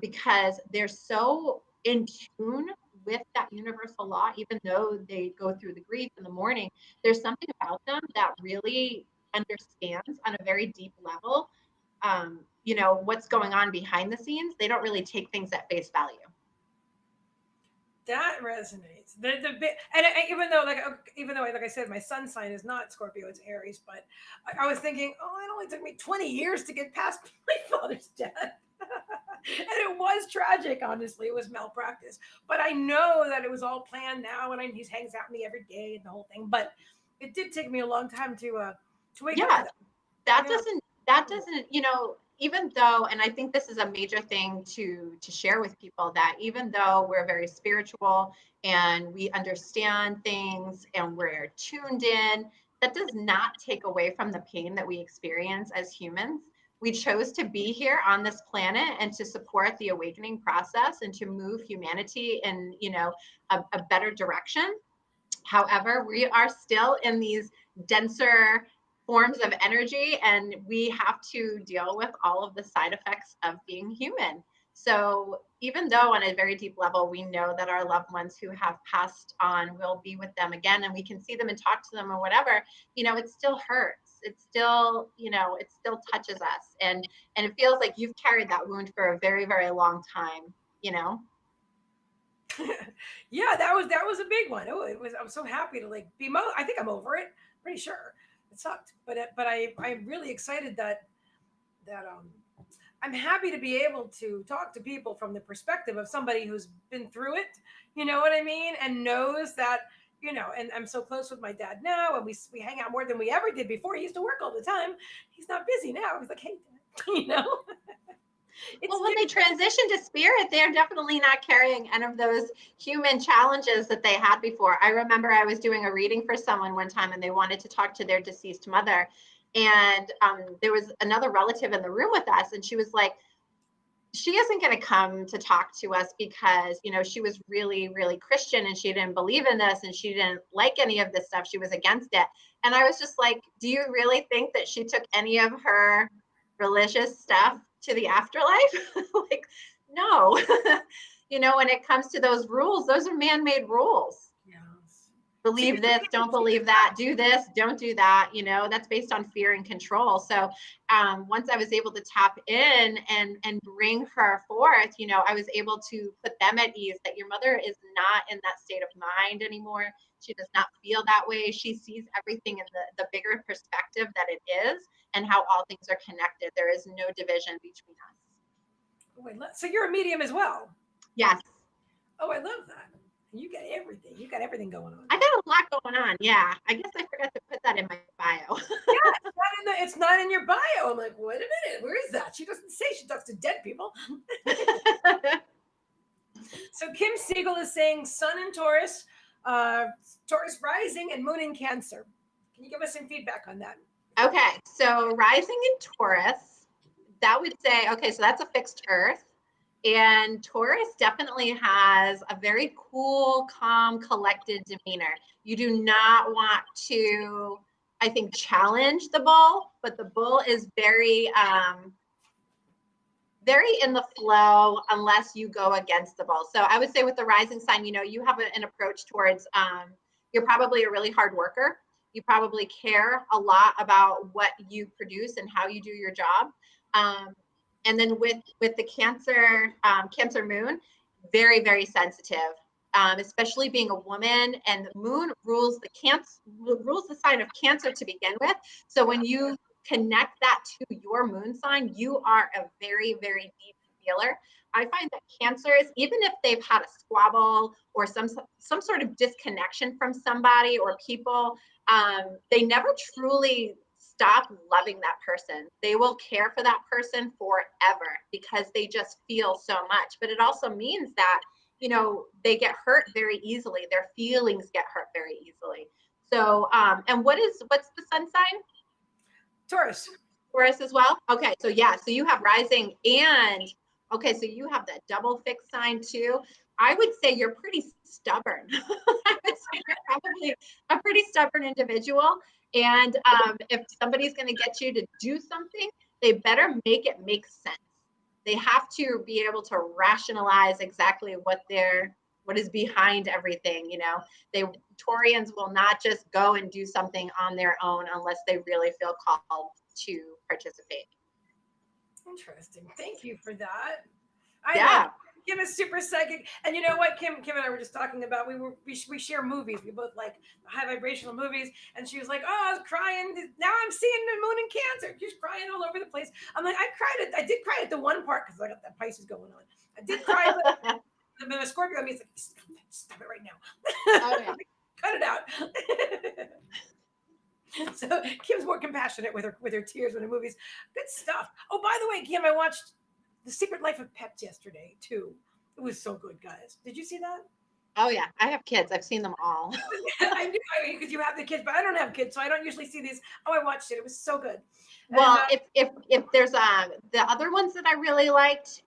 because they're so in tune with that universal law. Even though they go through the grief in the morning, there's something about them that really understands on a very deep level what's going on behind the scenes. They don't really take things at face value. That resonates. Even though like I said, my sun sign is not Scorpio, it's Aries. But I was thinking, it only took me 20 years to get past my father's death. And it was tragic, honestly. It was malpractice. But I know that it was all planned now, and he hangs out with me every day and the whole thing. But it did take me a long time to wake up to that. That doesn't, even though, and I think this is a major thing to share with people, that even though we're very spiritual and we understand things and we're tuned in, that does not take away from the pain that we experience as humans. We chose to be here on this planet and to support the awakening process and to move humanity in, a better direction. However, we are still in these denser forms of energy, and we have to deal with all of the side effects of being human. So even though on a very deep level, we know that our loved ones who have passed on will be with them again, and we can see them and talk to them or whatever, it still hurts. It still, it still touches us. And it feels like you've carried that wound for a very, very long time, Yeah, that was a big one. I'm so happy to be I think I'm over it. Pretty sure it sucked, but I'm really excited that I'm happy to be able to talk to people from the perspective of somebody who's been through it. You know what I mean? And knows that, and I'm so close with my dad now, and we hang out more than we ever did before. He used to work all the time. He's not busy now. He's like, hey, Dad, Well, when they transition to spirit, they're definitely not carrying any of those human challenges that they had before. I remember I was doing a reading for someone one time, and they wanted to talk to their deceased mother. And there was another relative in the room with us, and she was like, she isn't going to come to talk to us because, she was really, really Christian and she didn't believe in this and she didn't like any of this stuff. She was against it. And I was just like, do you really think that she took any of her religious stuff to the afterlife? Like, no. When it comes to those rules, those are man-made rules. Yes. believe this, don't believe that, do this, don't do that. You know, that's based on fear and control. So once I was able to tap in and bring her forth, you know, I was able to put them at ease that your mother is not in that state of mind anymore. She does not feel that way. She sees everything in the bigger perspective that it is and how all things are connected. There is no division between us. Wait, so you're a medium as well? Yes. Oh, I love that. You got everything. You got everything going on. I got a lot going on. Yeah. I guess I forgot to put that in my bio. Yeah, it's not in your bio. I'm like, wait a minute. Where is that? She doesn't say she talks to dead people. So Kim Siegel is saying Sun in Taurus, Taurus rising, and Moon in Cancer. Can you give us some feedback on that? Okay. So rising in Taurus, that would say, okay, so that's a fixed earth. And Taurus definitely has a very cool, calm, collected demeanor. You do not want to, I think, challenge the bull, but the bull is very, very in the flow unless you go against the bull. So I would say with the rising sign, you know, you have an approach towards, you're probably a really hard worker. You probably care a lot about what you produce and how you do your job. And then with the Cancer moon, very, very sensitive, especially being a woman, and the moon rules the sign of Cancer to begin with. So when you connect that to your moon sign, you are a very, very deep feeler. I find that Cancers, even if they've had a squabble or some sort of disconnection from somebody or people, they never truly stop loving that person. They will care for that person forever because they just feel so much. But it also means that, you know, they get hurt very easily. Their feelings get hurt very easily. So, and what's the sun sign? Taurus. Taurus as well? Okay, so yeah, so you have rising and, okay, so you have that double fixed sign too. I would say you're pretty stubborn. I would say you're probably a pretty stubborn individual. And if somebody's going to get you to do something, they better make it make sense. They have to be able to rationalize exactly what is behind everything. You know, Taurians will not just go and do something on their own unless they really feel called to participate. Interesting. Thank you for that. Yeah. Kim is super psychic, and you know what? Kim and I were just talking about. We share movies. We both like high vibrational movies, and she was like, "Oh, I was crying. Now I'm seeing the moon in Cancer. She's crying all over the place." I'm like, I did cry at the one part because I got that Pisces going on. I did cry, but the Scorpio in me is like, "Stop it right now. Oh, yeah. Cut it out." So Kim's more compassionate with her tears when her movies. Good stuff. Oh, by the way, Kim, I watched The Secret Life of Pets yesterday too. It was so good, guys. Did you see that? Oh yeah, I have kids. I've seen them all. I knew because you have the kids, but I don't have kids, so I don't usually see these. Oh, I watched it. It was so good. Well, if there's the other ones that I really liked,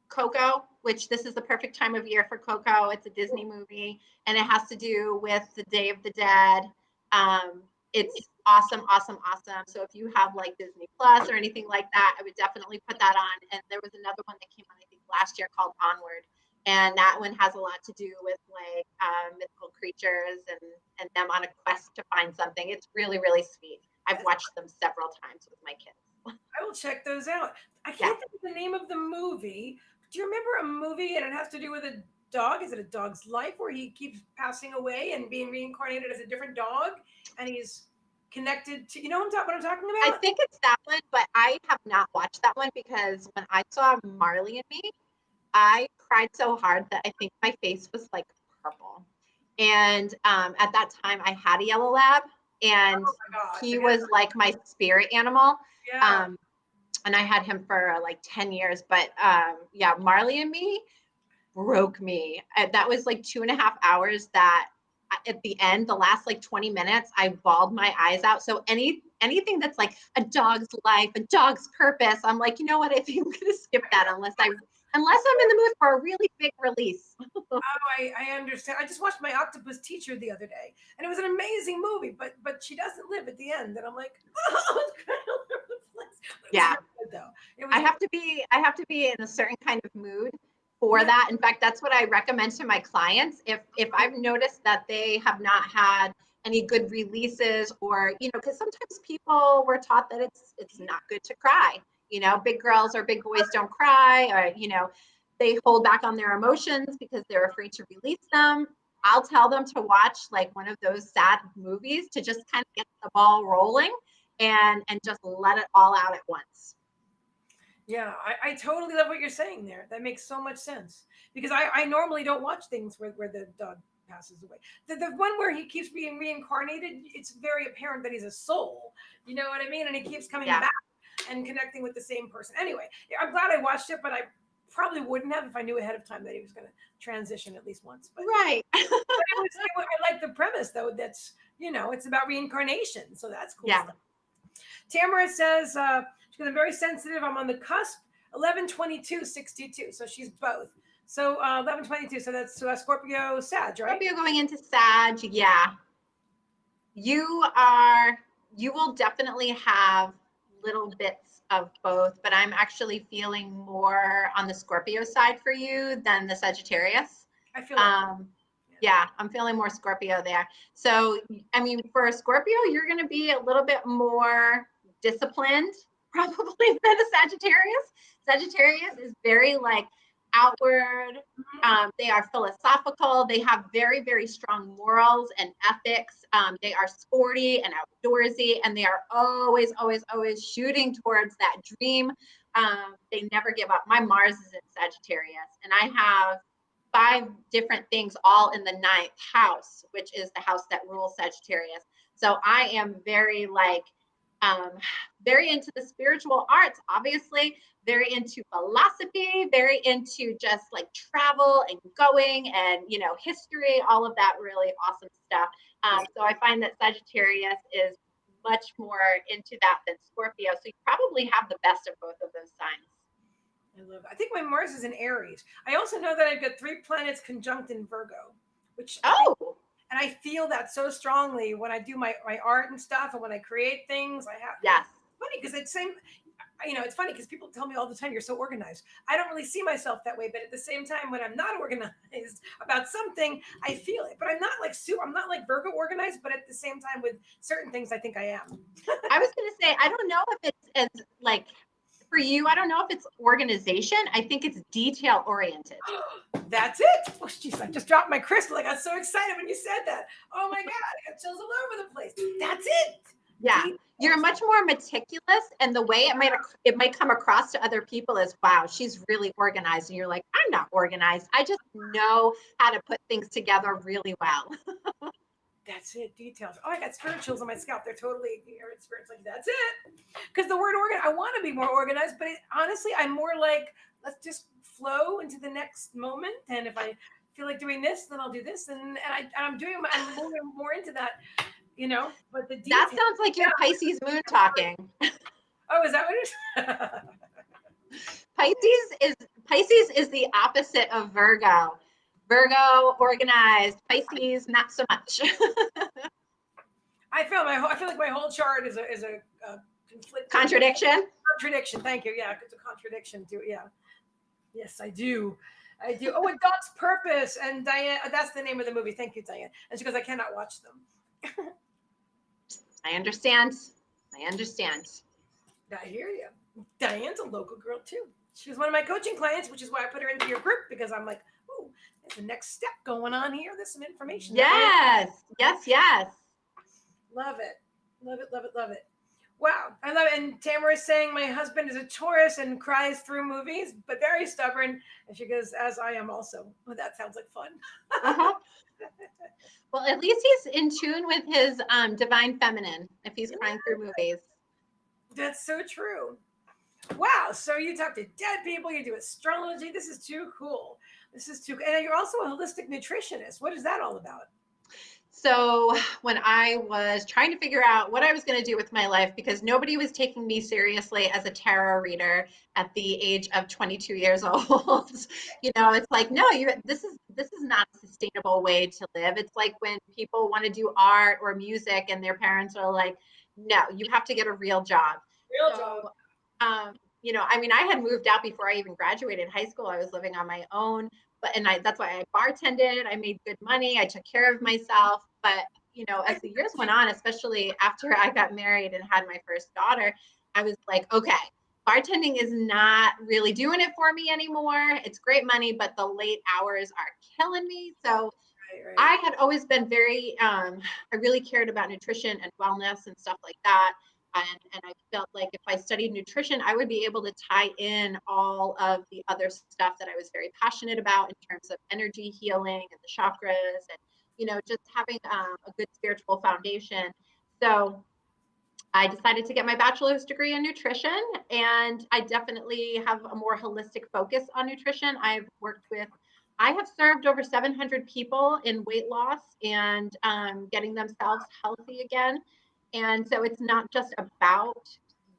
Coco, which this is the perfect time of year for Coco. It's a Disney movie, and it has to do with the Day of the Dead. It's awesome. So if you have like Disney Plus or anything like that, I would definitely put that on. And there was another one that came out, I think, last year called Onward. And that one has a lot to do with like mythical creatures and them on a quest to find something. It's really, really sweet. I've watched them several times with my kids. I will check those out. I can't think of the name of the movie. Do you remember a movie and it has to do with a dog? Is it a dog's life where he keeps passing away and being reincarnated as a different dog? And he's connected to, you know what I'm talking about? I think it's that one, but I have not watched that one because when I saw Marley and Me, I cried so hard that I think my face was like purple. And at that time I had a yellow lab, and he was like my spirit animal. Yeah. And I had him for like 10 years, but yeah, Marley and Me broke me. That was like 2.5 hours that at the end, the last like 20 minutes, I bawled my eyes out. So anything that's like a dog's life, a dog's purpose, I'm like, you know what? I think I'm gonna skip that unless I'm in the mood for a really big release. Oh, I understand. I just watched My Octopus Teacher the other day, and it was an amazing movie. But she doesn't live at the end, and I'm like, oh, it's kind of all over the place. Yeah. Good, though. I have to be in a certain kind of mood for that. In fact, that's what I recommend to my clients. If I've noticed that they have not had any good releases, or, you know, because sometimes people were taught that it's not good to cry. You know, big girls or big boys don't cry, or, you know, they hold back on their emotions because they're afraid to release them. I'll tell them to watch like one of those sad movies to just kind of get the ball rolling and just let it all out at once. Yeah, I totally love what you're saying there. That makes so much sense, because I normally don't watch things where the dog passes away. The one where he keeps being reincarnated, it's very apparent that he's a soul. You know what I mean? And he keeps coming back and connecting with the same person. Anyway, I'm glad I watched it, but I probably wouldn't have if I knew ahead of time that he was going to transition at least once. But, right. but I like the premise, though. That's, you know, it's about reincarnation. So that's cool stuff. Tamara says, she's going to be very sensitive. I'm on the cusp, 11/22/62. So she's both. So 11/22. So that's Scorpio, Sag, right? Scorpio going into Sag. Yeah. You will definitely have little bits of both, but I'm actually feeling more on the Scorpio side for you than the Sagittarius. I feel like yeah, I'm feeling more Scorpio there. So, I mean, for a Scorpio, you're going to be a little bit more disciplined probably than the Sagittarius. Sagittarius is very like outward. They are philosophical. They have very, very strong morals and ethics. They are sporty and outdoorsy, and they are always, always, always shooting towards that dream. They never give up. My Mars is in Sagittarius, and I have 5 different things all in the 9th house, which is the house that rules Sagittarius. So I am very like, very into the spiritual arts, obviously, very into philosophy, very into just like travel and going and, you know, history, all of that really awesome stuff. So I find that Sagittarius is much more into that than Scorpio. So you probably have the best of both of those signs. I love it. I think my Mars is in Aries. I also know that I've got 3 planets conjunct in Virgo, which and I feel that so strongly when I do my art and stuff, and when I create things. I have funny because it's same. You know, it's funny because people tell me all the time, you're so organized. I don't really see myself that way, but at the same time, when I'm not organized about something, I feel it. But I'm not like Virgo organized, but at the same time, with certain things, I think I am. I was going to say, I don't know if it's as like, for you, I don't know if it's organization. I think it's detail oriented. That's it. Oh, geez, I just dropped my crystal. I got so excited when you said that. Oh my God, I got chills all over the place. That's it. Yeah, you're much more meticulous, and the way it might come across to other people as, wow, she's really organized, and you're like, I'm not organized. I just know how to put things together really well. That's it. Details. Oh, I got spirituals on my scalp. They're totally spirits. Like, that's it. Because the word I want to be more organized, but honestly, I'm more like, let's just flow into the next moment. And if I feel like doing this, then I'll do this. And I'm more into that, you know. But the details, that sounds like your Pisces moon talking. Oh, is that what it is? Pisces is the opposite of Virgo. Virgo, organized. Pisces, not so much. I feel like my whole chart is a contradiction. Contradiction. Thank you. Yeah, it's a contradiction to yeah. Yes, I do. Oh, A Dog's Purpose, and Diane. That's the name of the movie. Thank you, Diane. And she goes, I cannot watch them. I understand. I hear you. Diane's a local girl too. She was one of my coaching clients, which is why I put her into your group, because I'm like, ooh, there's the next step going on here. There's some information. Yes. Love it. Wow, I love it. And Tamara is saying my husband is a Taurus and cries through movies, but very stubborn. And she goes, as I am also. Well, that sounds like fun. Well, at least he's in tune with his divine feminine if he's crying through movies. That's so true. Wow. So you talk to dead people, you do astrology. This is too cool. And you're also a holistic nutritionist. What is that all about? So when I was trying to figure out what I was going to do with my life, because nobody was taking me seriously as a tarot reader at the age of 22 years old, you know, it's like, no, this is not a sustainable way to live. It's like when people want to do art or music and their parents are like, no, you have to get a real job. I mean, I had moved out before I even graduated high school. I was living on my own, that's why I bartended. I made good money. I took care of myself. But, as the years went on, especially after I got married and had my first daughter, I was like, okay, bartending is not really doing it for me anymore. It's great money, but the late hours are killing me. So Right. I had always been very, I really cared about nutrition and wellness and stuff like that. And I felt like if I studied nutrition, I would be able to tie in all of the other stuff that I was very passionate about in terms of energy healing and the chakras and, just having a good spiritual foundation. So I decided to get my bachelor's degree in nutrition, and I definitely have a more holistic focus on nutrition. I have served over 700 people in weight loss and getting themselves healthy again. And so it's not just about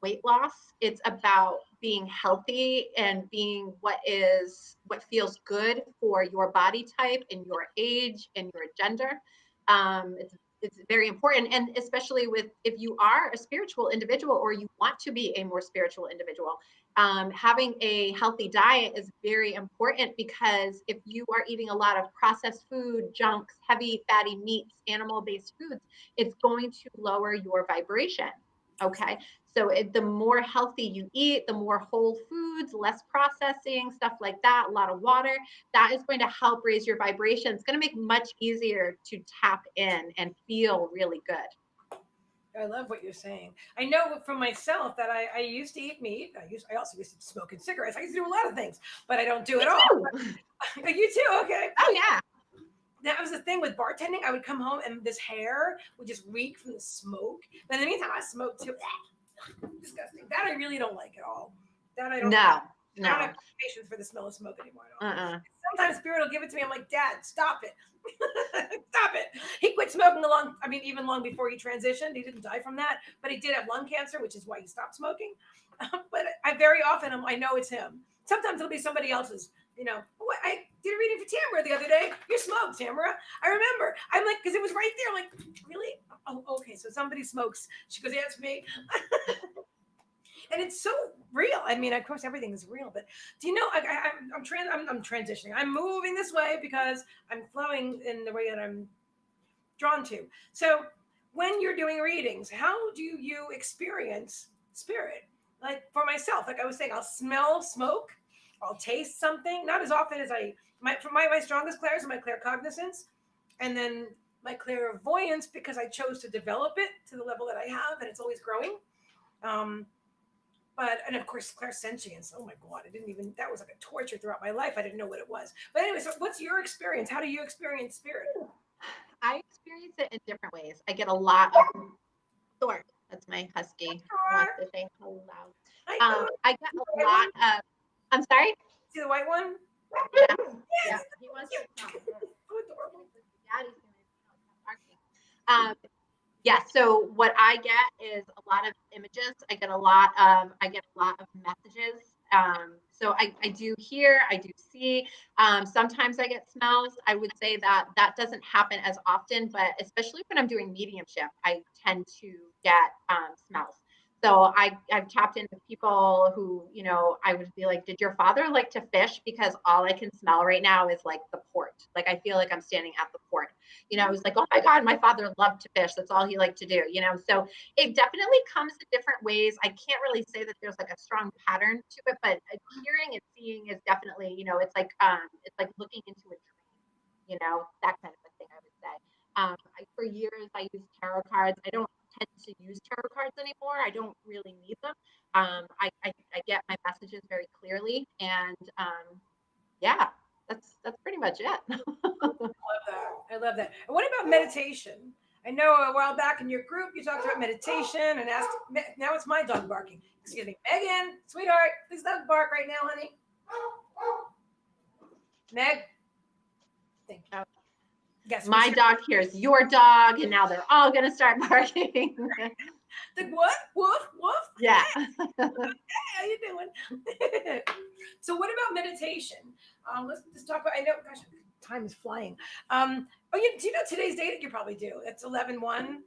weight loss, it's about being healthy and being what feels good for your body type and your age and your gender. It's very important, and especially if you are a spiritual individual or you want to be a more spiritual individual, having a healthy diet is very important, because if you are eating a lot of processed food, junks, heavy fatty meats, animal-based foods, it's going to lower your vibration. Okay, so the more healthy you eat, the more whole foods, less processing, stuff like that, a lot of water, that is going to help raise your vibration. It's going to make it much easier to tap in and feel really good. I love what you're saying. I know from myself that I used to eat meat. I also used to smoke and cigarettes. I used to do a lot of things, but I don't do it all. You too? Okay. Oh, yeah. That was the thing with bartending. I would come home and this hair would just reek from the smoke. But in the meantime, I smoked too. Disgusting. That I really don't like at all. That I don't. No. I don't have patience for the smell of smoke anymore. Sometimes Spirit will give it to me. I'm like, Dad, stop it. Stop it. He quit smoking even long before he transitioned. He didn't die from that, but he did have lung cancer, which is why he stopped smoking. But I very often, I know it's him. Sometimes it'll be somebody else's. I did a reading for Tamara the other day. You smoked, Tamara. I remember. I'm like, because it was right there. I'm like, really? Oh, okay. So somebody smokes. She goes, yeah, it's me. And it's so real. I mean, of course, everything is real. But do you know? I'm transitioning. I'm moving this way because I'm flowing in the way that I'm drawn to. So when you're doing readings, how do you experience spirit? Like for myself, like I was saying, I'll smell smoke. I'll taste something. Not as often as my strongest clairs are my claircognizance, and then my clairvoyance, because I chose to develop it to the level that I have, and it's always growing. And of course, clairsentience. Oh my God, that was like a torture throughout my life. I didn't know what it was. But anyway, so what's your experience? How do you experience spirit? I experience it in different ways. I get a lot of Thor. That's my husky. He wants to say hello. I get a lot of. I'm sorry. See the white one? Yeah. Yes. He wants to come. So adorable. Daddy's gonna barking. Yeah, so what I get is a lot of images. I get a lot of messages. So I do hear, I do see. Sometimes I get smells. I would say that doesn't happen as often, but especially when I'm doing mediumship, I tend to get smells. So I've tapped into people who, I would be like, did your father like to fish? Because all I can smell right now is like the port. Like I feel like I'm standing at the port. I was like, oh my God, my father loved to fish. That's all he liked to do, So it definitely comes in different ways. I can't really say that there's like a strong pattern to it, but hearing and seeing is definitely, it's like looking into a dream, that kind of a thing, I would say. For years, I used tarot cards. I don't tend to use tarot cards anymore. I don't really need them. I get my messages very clearly, and yeah, that's pretty much it. I love that. And what about meditation? I know a while back in your group you talked about meditation and asked. Now it's my dog barking. Excuse me, Megan, sweetheart, please don't bark right now, honey. Meg, thank you. Yes, my dog hears your dog, and now they're all gonna start barking. Like what? Woof, woof. Yeah. Hey, how you doing? So what about meditation? Let's just talk about. I know, gosh, time is flying. Do you know today's date? You probably do. It's 11/1.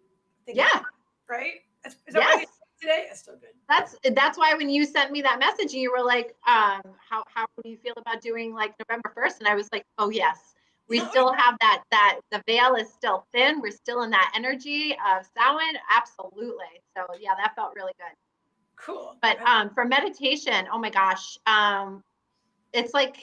Yeah. Right. Is that yes. right? today. It's still good. That's why when you sent me that message and you were like, how do you feel about doing like November 1st? And I was like, oh yes, we still have that the veil is still thin. We're still in that energy of Samhain. Absolutely. So yeah, that felt really good. Cool. But for meditation, oh my gosh, it's like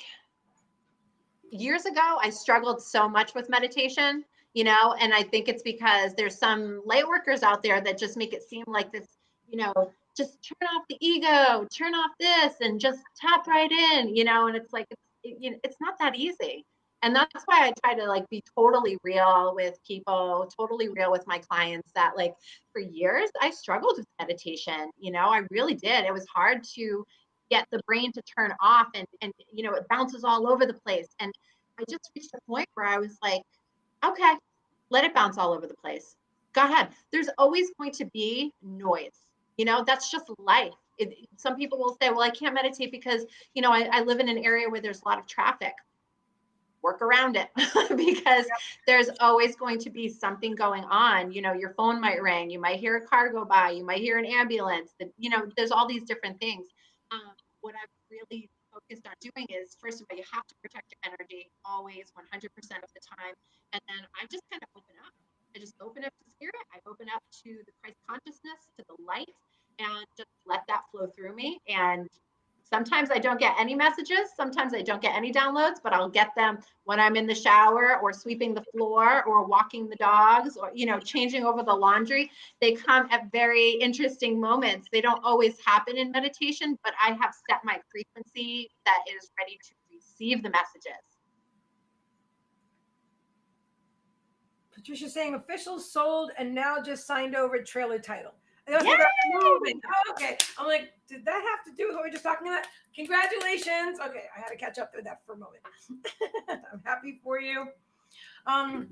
years ago, I struggled so much with meditation, you know, and I think it's because there's some light workers out there that just make it seem like this, you know, just turn off the ego, turn off this, and just tap right in, you know, and it's like, it's not that easy. And that's why I try to like be totally real with people, totally real with my clients that like for years I struggled with meditation, you know, I really did. It was hard to get the brain to turn off and you know, it bounces all over the place. And I just reached a point where I was like, okay, let it bounce all over the place. Go ahead. There's always going to be noise. You know, that's just life. Some people will say, well, I can't meditate because, you know, I live in an area where there's a lot of traffic. Work around it because there's always going to be something going on. You know, your phone might ring, you might hear a car go by, you might hear an ambulance, you know, there's all these different things. What I've really focused on doing is, first of all, you have to protect your energy always 100% of the time. And then I just kind of open up. I just open up to spirit. I open up to the Christ consciousness, to the light, and just let that flow through me. And sometimes I don't get any messages. Sometimes I don't get any downloads, but I'll get them when I'm in the shower or sweeping the floor or walking the dogs or, you know, changing over the laundry. They come at very interesting moments. They don't always happen in meditation, but I have set my frequency that is ready to receive the messages. Patricia's saying officials sold and now just signed over trailer title. Yay! Moving. Oh, okay. I'm like, did that have to do with what we were just talking about? Congratulations. Okay, I had to catch up with that for a moment. I'm happy for you.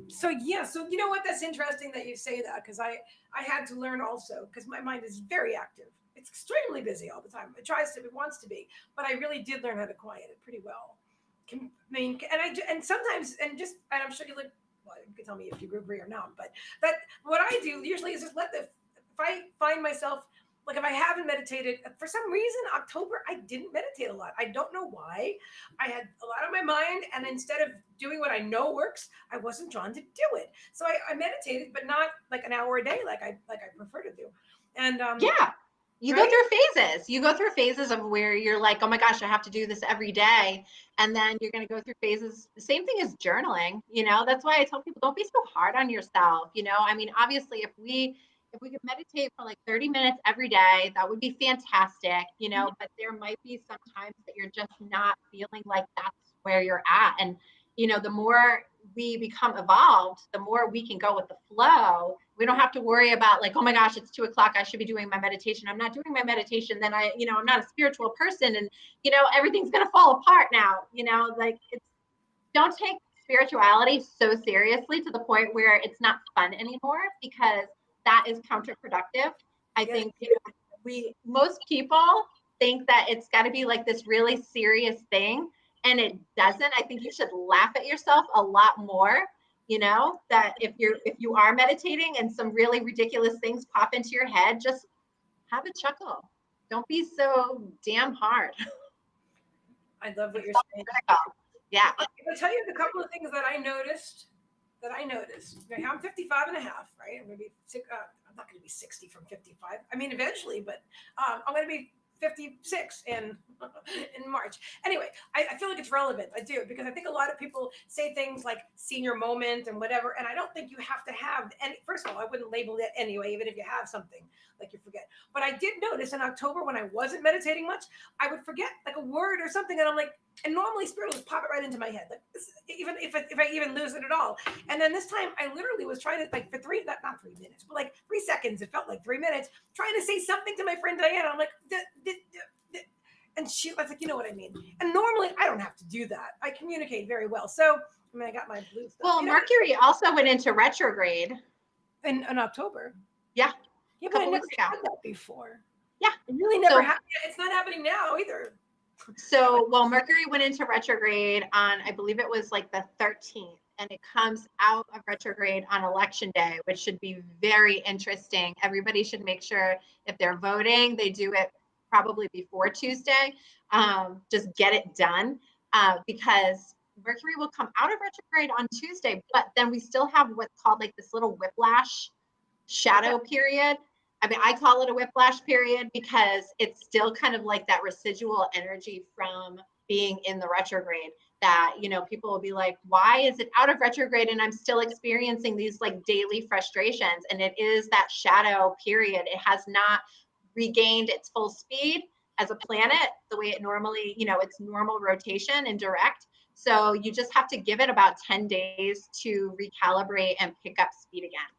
So yeah, so you know what? That's interesting that you say that because I had to learn also because my mind is very active. It's extremely busy all the time. It wants to be, but I really did learn how to quiet it pretty well. And sometimes, and I'm sure you look. Well, you can tell me if you agree or not, but what I do usually is just if I find myself, like if I haven't meditated, for some reason, October, I didn't meditate a lot. I don't know why. I had a lot on my mind. And instead of doing what I know works, I wasn't drawn to do it. So I meditated, but not like an hour a day, like I prefer to do. And yeah. You go through phases. You go through phases of where you're like, oh my gosh, I have to do this every day. And then you're going to go through phases. The same thing as journaling. You know, that's why I tell people, don't be so hard on yourself. You know, I mean, obviously, if we could meditate for like 30 minutes every day, that would be fantastic, you know, but there might be some times that you're just not feeling like that's where you're at. And, you know, the more we become evolved, the more we can go with the flow. We don't have to worry about like, oh my gosh, it's 2:00. I should be doing my meditation. I'm not doing my meditation. Then I'm not a spiritual person. And, you know, everything's going to fall apart now, you know, like don't take spirituality so seriously to the point where it's not fun anymore, because that is counterproductive. I think most people think that it's got to be like this really serious thing, and it doesn't. I think you should laugh at yourself a lot more, you know, that if you are meditating and some really ridiculous things pop into your head, just have a chuckle. Don't be so damn hard. I love what you're saying. Yeah. I'll tell you a couple of things that I noticed. I'm 55 and a half, right? I'm going to be I'm not going to be 60 from 55. I mean, eventually, but I'm going to be 56 in March. Anyway, I feel like it's relevant. I do, because I think a lot of people say things like senior moment and whatever, and I don't think you have to have any. First of all, I wouldn't label it anyway, even if you have something like you forget. But I did notice in October when I wasn't meditating much, I would forget like a word or something, and I'm like, and normally spirit will just pop it right into my head, like even if I even lose it at all. And then this time, I literally was trying to like for not 3 minutes, but like 3 seconds. It felt like 3 minutes, trying to say something to my friend Diana. I'm like, and she was like, you know what I mean. And normally, I don't have to do that. I communicate very well. So I mean, I got my blue stuff. Well, Mercury also went into retrograde in October. Yeah. Yeah, but I never had that before. Yeah. It really never happened. It's not happening now either. So, well, Mercury went into retrograde on, I believe it was like the 13th. and it comes out of retrograde on election day, which should be very interesting. Everybody should make sure if they're voting, they do it probably before Tuesday. Just get it done, because Mercury will come out of retrograde on Tuesday, but then we still have what's called like this little whiplash shadow period. I mean, I call it a whiplash period because it's still kind of like that residual energy from being in the retrograde that, you know, people will be like, why is it out of retrograde and I'm still experiencing these like daily frustrations? And it is that shadow period. It has not regained its full speed as a planet the way it normally, you know, its normal rotation and direct. So you just have to give it about 10 days to recalibrate and pick up speed again.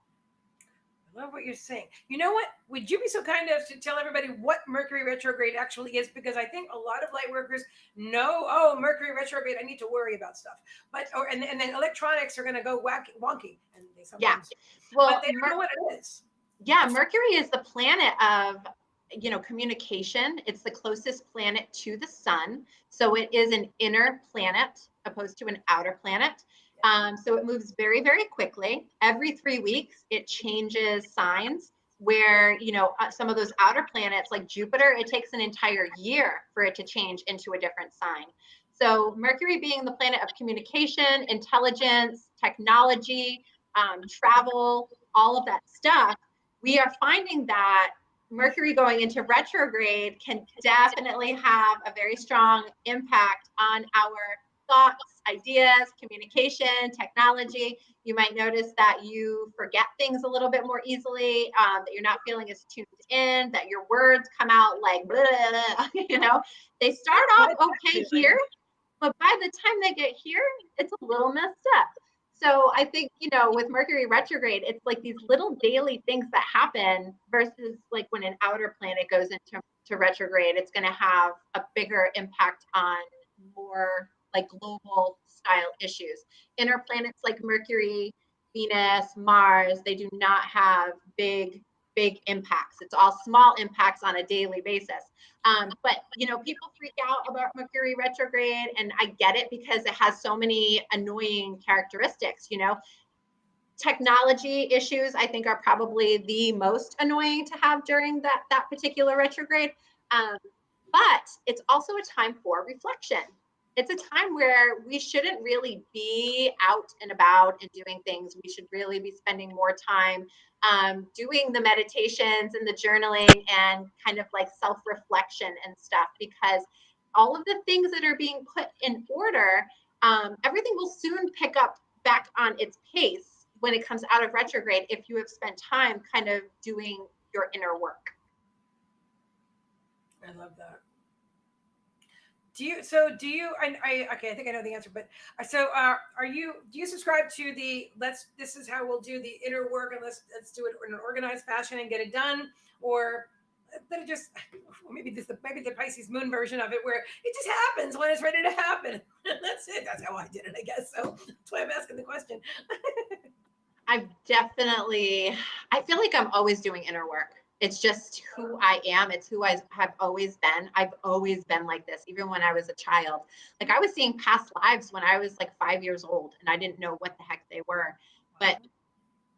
I love what you're saying. You know what? Would you be so kind as to tell everybody what Mercury retrograde actually is? Because I think a lot of light workers know, oh, Mercury retrograde, I need to worry about stuff. But and then electronics are going to go wonky, and they sometimes. Yeah. Well, but they don't know what it is. Yeah, Mercury is the planet of, you know, communication. It's the closest planet to the sun, so it is an inner planet opposed to an outer planet. So it moves very, very quickly. Every 3 weeks, it changes signs. Where, you know, some of those outer planets like Jupiter, it takes an entire year for it to change into a different sign. So Mercury being the planet of communication, intelligence, technology, travel, all of that stuff, we are finding that Mercury going into retrograde can definitely have a very strong impact on our thoughts, ideas, communication, technology. You might notice that you forget things a little bit more easily, that you're not feeling as tuned in, that your words come out like, blah, blah, blah, you know, they start off okay here, but by the time they get here, it's a little messed up. So I think, you know, with Mercury retrograde, it's like these little daily things that happen versus like when an outer planet goes into retrograde, it's going to have a bigger impact on more like global style issues. Inner planets like Mercury, Venus, Mars, they do not have big impacts. It's all small impacts on a daily basis. But, you know, people freak out about Mercury retrograde, and I get it because it has so many annoying characteristics, you know. Technology issues, I think, are probably the most annoying to have during that particular retrograde. But it's also a time for reflection. It's a time where we shouldn't really be out and about and doing things. We should really be spending more time doing the meditations and the journaling and kind of like self-reflection and stuff, because all of the things that are being put in order, everything will soon pick up back on its pace when it comes out of retrograde if you have spent time kind of doing your inner work. I love that. Do you, okay, I think I know the answer, but do you subscribe to this is how we'll do the inner work, and let's do it in an organized fashion and get it done? Or that it just, maybe the Pisces moon version of it, where it just happens when it's ready to happen. That's it. That's how I did it, I guess. So that's why I'm asking the question. I feel like I'm always doing inner work. It's just who I am. It's who I have always been. I've always been like this, even when I was a child. Like I was seeing past lives when I was like 5 years old, and I didn't know what the heck they were. But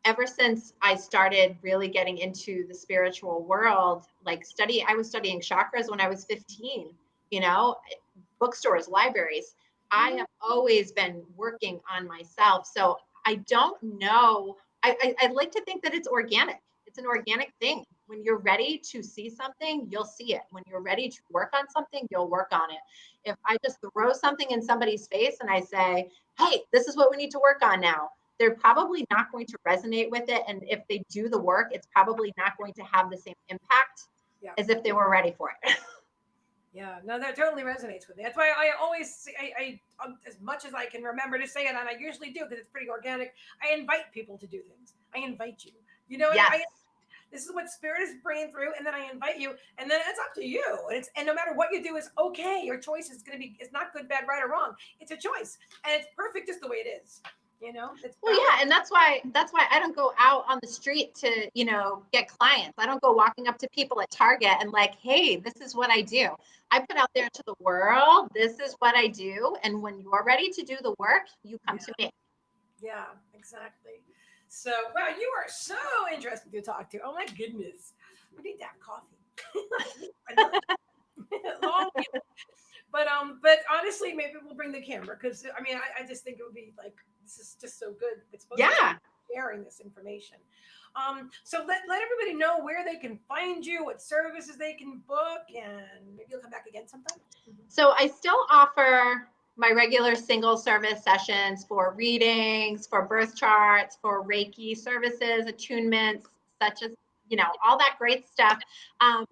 ever since I started really getting into the spiritual world, like I was studying chakras when I was 15, you know, bookstores, libraries. I have always been working on myself. So I don't know. I'd like to think that it's organic. It's an organic thing. When you're ready to see something, you'll see it. When you're ready to work on something, you'll work on it. If I just throw something in somebody's face and I say, hey, this is what we need to work on now, they're probably not going to resonate with it. And if they do the work, it's probably not going to have the same impact as if they were ready for it. Yeah, no, that totally resonates with me. That's why I always say, I as much as I can remember to say it, and I usually do because it's pretty organic, I invite people to do things. I invite you. You know, yes. This is what spirit is bringing through, and then I invite you, and then it's up to you. And no matter what you do is okay. Your choice is going to be, it's not good, bad, right, or wrong. It's a choice, and it's perfect just the way it is. You know, and that's why I don't go out on the street to, you know, get clients. I don't go walking up to people at Target and like, hey, this is what I do. I put out there to the world, this is what I do, and when you're ready to do the work, you come to me. Yeah, exactly. So, wow, you are so interesting to talk to. Oh my goodness. We need to have coffee. I love it. Long but honestly, maybe we'll bring the camera because I mean, I just think it would be like this is just so good. It's supposed to be Yeah. sharing this information. So let everybody know where they can find you, what services they can book, and maybe you'll come back again sometime. So I still offer my regular single service sessions for readings, for birth charts, for Reiki services, attunements, such as, all that great stuff. I'm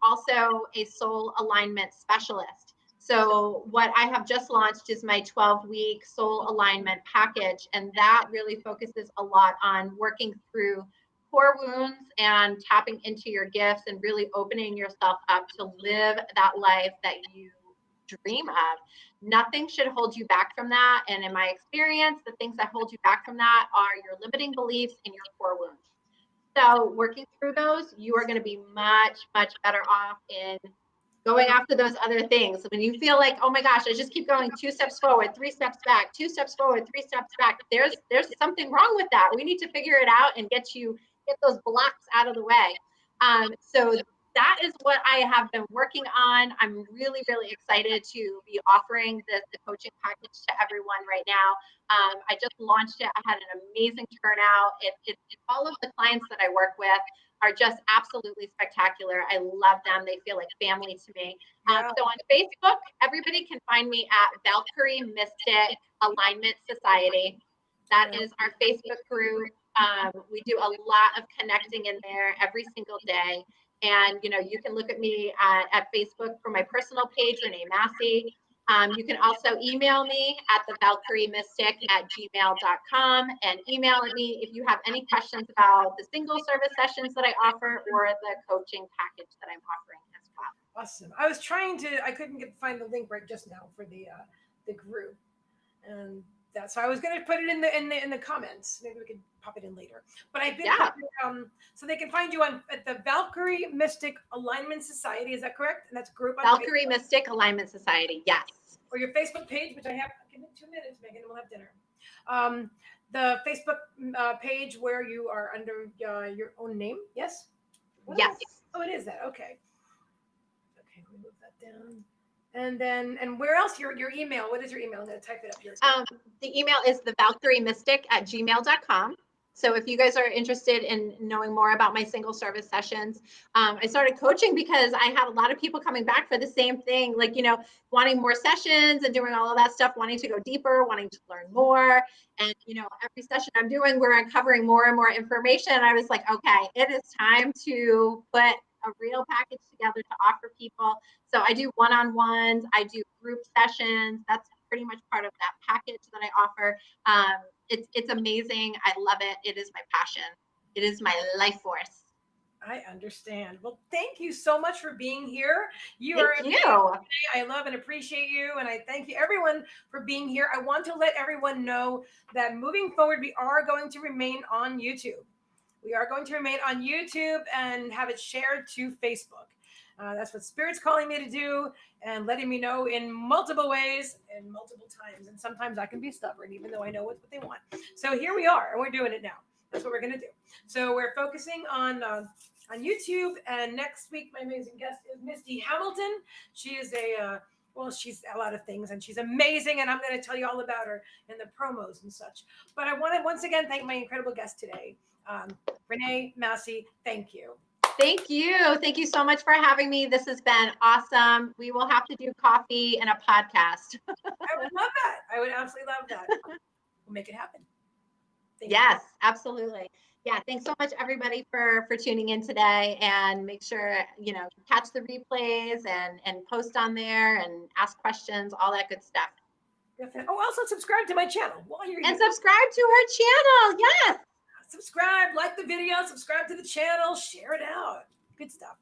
also a soul alignment specialist. So what I have just launched is my 12-week soul alignment package. And that really focuses a lot on working through core wounds and tapping into your gifts and really opening yourself up to live that life that you dream of. Nothing should hold you back from that. And in my experience, the things that hold you back from that are your limiting beliefs and your core wounds. So working through those, you are going to be much, much better off in going after those other things. When you feel like, oh my gosh, I just keep going 2 steps forward, 3 steps back, 2 steps forward, 3 steps back. There's something wrong with that. We need to figure it out and get those blocks out of the way. So that is what I have been working on. I'm really, really excited to be offering the coaching package to everyone right now. I just launched it. I had an amazing turnout. All of the clients that I work with are just absolutely spectacular. I love them. They feel like family to me. So on Facebook, everybody can find me at Valkyrie Mystic Alignment Society. That is our Facebook group. We do a lot of connecting in there every single day. And, you can look at me at Facebook for my personal page, Renee Masse. You can also email me at thevalkyriemystic@gmail.com and email me if you have any questions about the single service sessions that I offer or the coaching package that I'm offering as well. Awesome. I couldn't find the link right just now for the group, and so I was going to put it in the comments. Maybe we could pop it in later. But I've been so they can find you at the Valkyrie Mystic Alignment Society. Is that correct? And that's a group on Valkyrie Facebook. Mystic Alignment Society. Yes. Or your Facebook page, which I have. Give me 2 minutes, Megan, and we'll have dinner. The Facebook page where you are under your own name. Yes. Yes. Oh, it is that. Okay. Okay, let me move that down. And where else? Your email. What is your email? I'm going to type it up here. The email is thevalkyriemystic@gmail.com. So if you guys are interested in knowing more about my single service sessions, I started coaching because I had a lot of people coming back for the same thing, like, wanting more sessions and doing all of that stuff, wanting to go deeper, wanting to learn more. And, every session I'm doing, we're uncovering more and more information. And I was like, okay, it is time to put a real package together to offer people. So I do one-on-ones, I do group sessions. That's pretty much part of that package that I offer. It's amazing. I love it. It is my passion. It is my life force. I understand. Well, thank you so much for being here. Thank you. I love and appreciate you. And I thank you everyone for being here. I want to let everyone know that moving forward, we are going to remain on YouTube. We are going to remain on YouTube and have it shared to Facebook. That's what Spirit's calling me to do and letting me know in multiple ways and multiple times. And sometimes I can be stubborn, even though I know what they want. So here we are, and we're doing it now. That's what we're going to do. So we're focusing on YouTube. And next week, my amazing guest is Misty Hamilton. She is she's a lot of things, and she's amazing. And I'm going to tell you all about her in the promos and such. But I want to once again thank my incredible guest today, Renee Masse. Thank you. Thank you. Thank you so much for having me. This has been awesome. We will have to do coffee and a podcast. I would love that. I would absolutely love that. We'll make it happen. Yes, absolutely. Yeah, thanks so much everybody for tuning in today, and make sure, catch the replays and post on there and ask questions, all that good stuff. Definitely. Oh, also subscribe to my channel while you're here. And subscribe to her channel. Yes. Subscribe, like the video, subscribe to the channel, share it out. Good stuff.